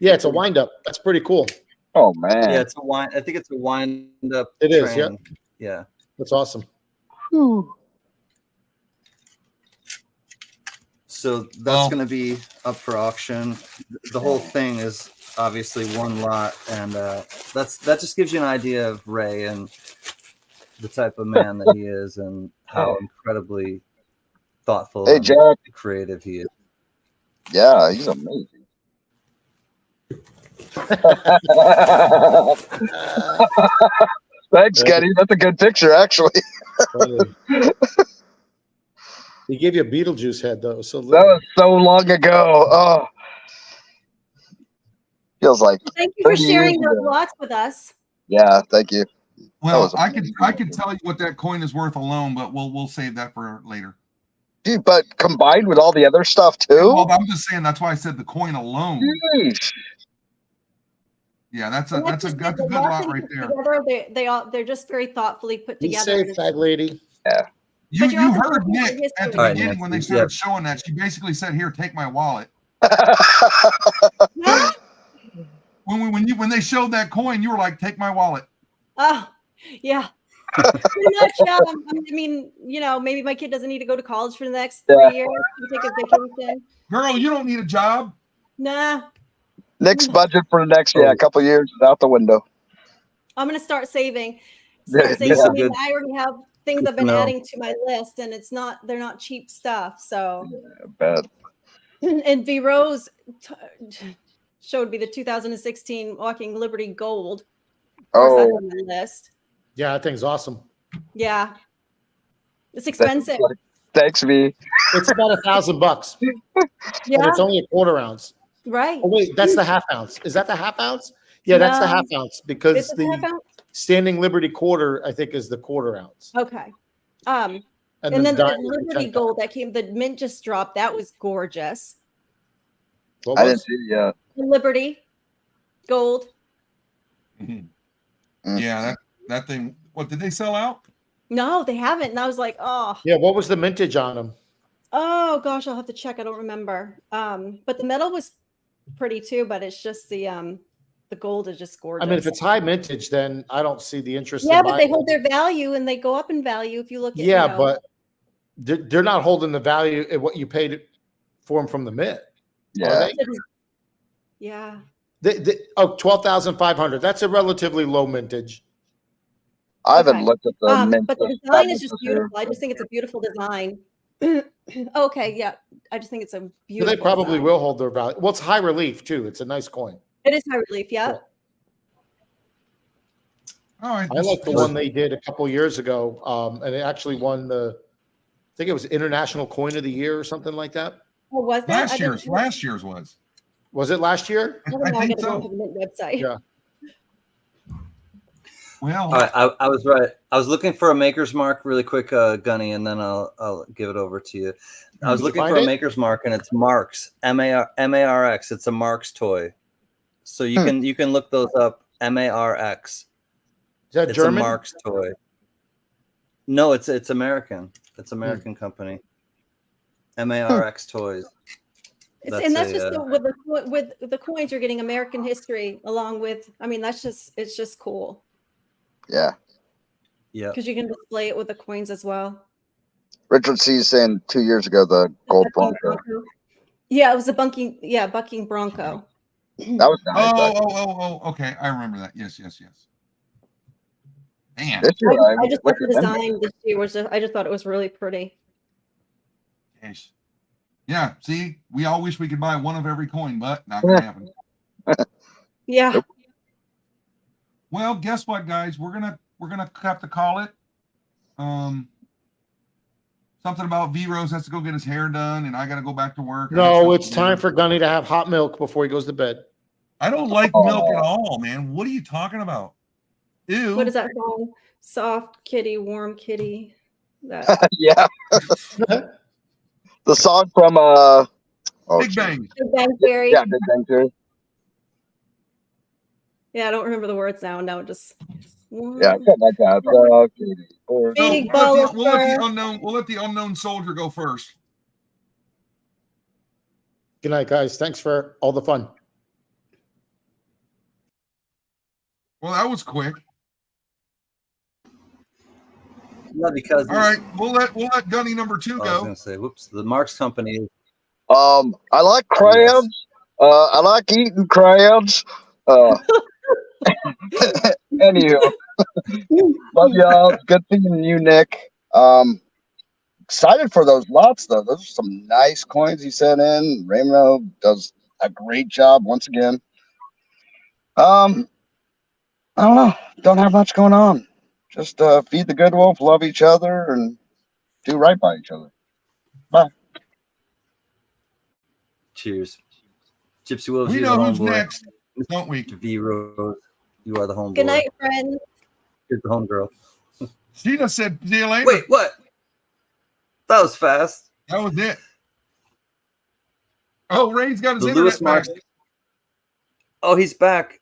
Yeah, it's a wind up. That's pretty cool. Oh man. Yeah, it's a wind. I think it's a wind up. It is, train. Yeah. That's awesome. Whew. So that's Well- going to be up for auction. The whole thing is obviously one lot, and that just gives you an idea of Ray and the type of man that he is, and how incredibly thoughtful Hey, and Jack. creative he is. Yeah, he's amazing. Thanks, Getty. That's a good picture, actually. He gave you a Beetlejuice head though, so That was so long ago. Oh, feels like. Thank you for 30 sharing years those ago. lots with us. Yeah, thank you. Well, was I could amazing. tell you what that coin is worth alone, but we'll save that for later. Gee, but combined with all the other stuff too. Well, I'm just saying that's why I said the coin alone. Jeez. Yeah, that's a And good the lot marketing right put there. together, they're just very thoughtfully put Be together. safe, fag lady. You But you're also heard looking for Nick at the history. All right, beginning when they Nancy, started showing that. She basically said, "Here, take my wallet." Huh? When they showed that coin, you were like, "Take my wallet." Oh, yeah. Pretty much, yeah. I mean, maybe my kid doesn't need to go to college for the next 3 years. Take a vacation. Girl, you don't need a job. Nah, Nick's budget for the next Oh. couple years is out the window. I'm gonna start saving. Yeah. These I are mean, good. I already have things Good I've to been know. adding to my list, and they're not cheap stuff. So, Bad. and V Rose showed me the 2016 Walking Liberty Gold. Of course, that's Oh, on my list. Yeah, that thing's awesome. Yeah, it's expensive. thanks, V. It's about $1,000, and Yeah, it's only a quarter ounce. right. Oh wait, that's the half ounce. Is that the half ounce? Yeah, that's the No. half ounce because Is it half the ounce? Standing Liberty quarter, I think, is the quarter ounce. Okay. And And then the diamond is Liberty 10 Gold that came, the mint just dropped. That was gorgeous. What I didn't was? see it yet. The Liberty Gold. Mhm. Mm. Yeah, that thing. What did they sell out? No, they haven't. And I was like, oh What was the mintage on them? gosh, I'll have to check. I don't remember. But the metal was pretty too, but it's just the gold is just gorgeous. I mean, if it's high mintage, then I don't see the interest. yeah, in but they buying hold it. their value and they go up in value if you look at Yeah, but they're not holding the value at what you paid for them from the mint. Yeah. Are they? yeah. 12,500. That's a relatively low mintage. I haven't Okay. looked at the mint. But the design is just beautiful. I just think it's a beautiful design. Okay, yeah. I just think it's a beautiful. They probably design. will hold their value. Well, it's high relief too. It's a nice coin. It is high relief, yeah. All right. I like the one they did a couple years ago, and it actually won I think it was International Coin of the Year or something like that. Oh, was that? Last year's was. Was it last year? I think so. The mint website. Yeah. Well, All right, I was right. I was looking for a maker's mark really quick, Gunny, and then I'll give it over to you. I was Did you looking find for a it? maker's mark, and it's Marks, M-A-R-X. It's a Marks toy, so you can look those up. M-A-R-X. Is that It's German? a Marks toy. No, it's American. It's American company. M-A-R-X toys. And that's just with the coins, you're getting American history along with. I mean, it's just cool. Yeah. Yeah. Because you can display it with the coins as well. Richard C's saying 2 years ago the gold Bronco. Yeah, it was a bucking Bronco. That was nice. Oh, okay. I remember that. Yes. Man. I just thought the design this year was I just thought it was really pretty. Yes. Yeah. See, we all wish we could buy one of every coin, but not gonna happen. Yeah. Nope. Well, guess what, guys? We're gonna have to call it. Something about V Rose has to go get his hair done, and I got to go back to work. No, it's time for Gunny to have hot milk before he goes to bed. I don't like milk at all, man. What are you talking about? Ew. What is that song? Soft kitty, warm kitty. That Yeah. The song from Big Bang. Big Bang Theory. Yeah, Big Bang Theory. Yeah, I don't remember the words now. Now just Yeah, something like that. Big So, ball of we'll let fur. the unknown soldier go first. Good night, guys. Thanks for all the fun. Well, that was quick. Yeah, because All right, we'll let Gunny number 2 I was go. gonna say, whoops, the Marks company. I like crayons. I like eating crayons. Anywho, love y'all. Good seeing you, Nick. Excited for those lots though. Those are some nice coins he sent in. Raymno does a great job once again. I don't know. Don't have much going on. Just feed the good wolf, love each other, and do right by each other. Bye. Cheers. Gypsy Wolves, We you're know the who's homeboy. next, don't we? V Rose, you are the homeboy. Good night, friends. Here's the homegirl. She just said, "See you later." Wait, what? That was fast. That was it. Oh, Ray's got his The internet Lewis back. Marks. Oh, he's back.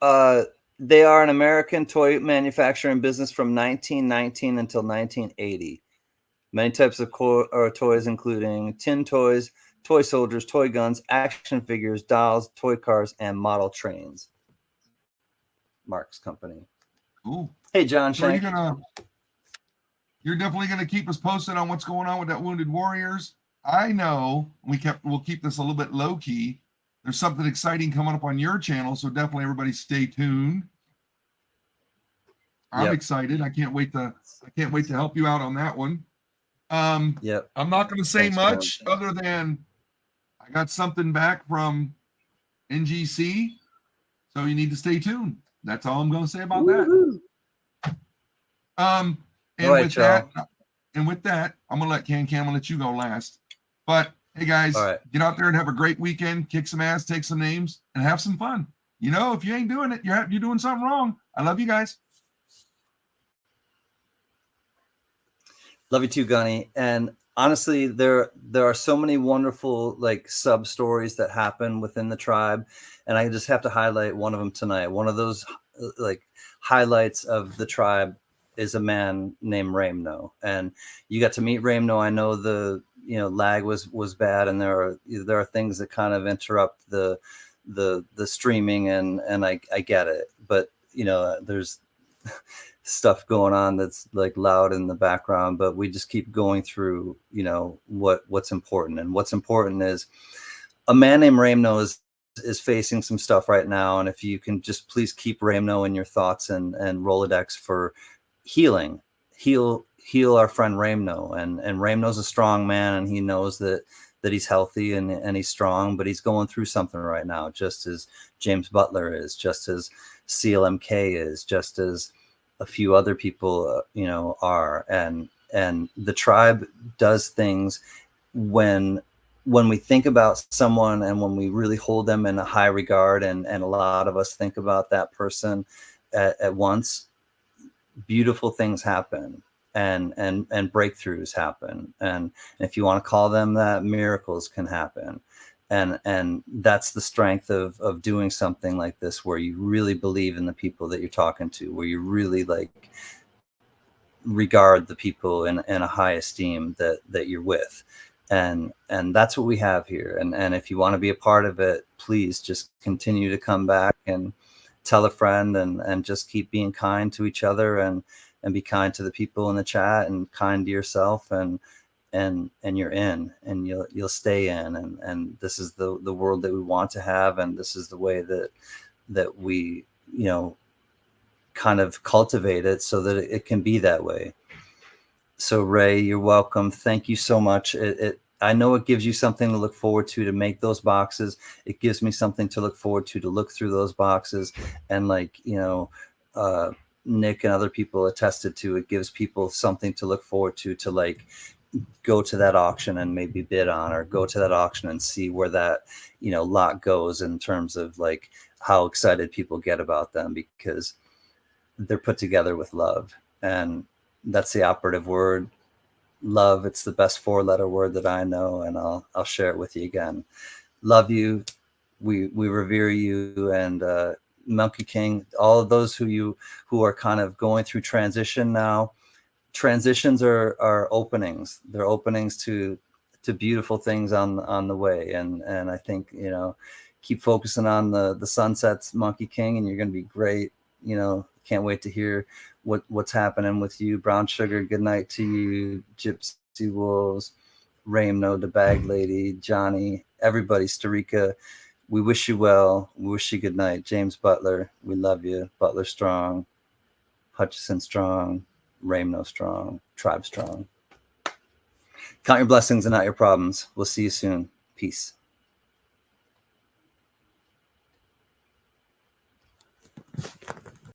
They are an American toy manufacturing business from 1919 until 1980. Many types of toys, including tin toys, toy soldiers, toy guns, action figures, dolls, toy cars, and model trains. Marks Company. Ooh. Hey, John So Shank. you're definitely gonna keep us posted on what's going on with that Wounded Warriors. I know we'll keep this a little bit low key. There's something exciting coming up on your channel, so definitely everybody stay tuned. I'm excited. I can't wait to help you out on that one. Yep. I'm not going to say Thanks, much man. other than I got something back from NGC, so you need to stay tuned. That's all I'm going to say about Woo-hoo. that. And All right, with y'all. that, I'm going to let I'm going to let you go last. But hey guys, All right. get out there and have a great weekend, kick some ass, take some names, and have some fun. You know, if you ain't doing it, you're doing something wrong. I love you guys. Love you too, Gunny. And honestly, there are so many wonderful like sub stories that happen within the tribe, and I just have to highlight one of them tonight. One of those like highlights of the tribe is a man named Raymno, and you got to meet Raymno. I know the lag was bad, and there are things that kind of interrupt the streaming, and I get it, but there's stuff going on that's like loud in the background, but we just keep going through what's important. And what's important is a man named Raymno is facing some stuff right now, and if you can just please keep Raymno in your thoughts and Rolodex for healing. Heal our friend Raymno, and Raymno's a strong man, and he knows that he's healthy and he's strong, but he's going through something right now, just as James Butler is, just as CLMK is, just as a few other people are, and the tribe does things when we think about someone and when we really hold them in a high regard, and a lot of us think about that person at once, beautiful things happen and breakthroughs happen, and if you want to call them that, miracles can happen. And that's the strength of doing something like this, where you really believe in the people that you're talking to, where you really like regard the people in a high esteem that you're with. And that's what we have here. And if you want to be a part of it, please just continue to come back and tell a friend, and just keep being kind to each other, and be kind to the people in the chat, and kind to yourself, and you're in, and you'll stay in, and this is the world that we want to have, and this is the way that we kind of cultivate it so that it can be that way. So Ray, you're welcome. Thank you so much. I know it gives you something to look forward to make those boxes. It gives me something to look forward to look through those boxes, and like Nick and other people attested to, it gives people something to look forward to like go to that auction and maybe bid on, or go to that auction and see where that lot goes, in terms of like how excited people get about them, because they're put together with love. And that's the operative word, love. It's the best 4-letter word that I know, and I'll share it with you again. Love you. We revere you, and Monkey King, all of those who are kind of going through transition now. Transitions are openings. They're openings to beautiful things on the way, and I think keep focusing on the sunsets, Monkey King, and you're going to be great. Can't wait to hear what's happening with you. Brown Sugar, good night to you. Gypsy Wolves, Raymno, the Bag Lady, Johnny, everybody, Starika, we wish you well. We wish you good night. James Butler, we love you. Butler strong, Hutchison strong, Raymno strong, Tribe strong. Count your blessings and not your problems. We'll see you soon. Peace.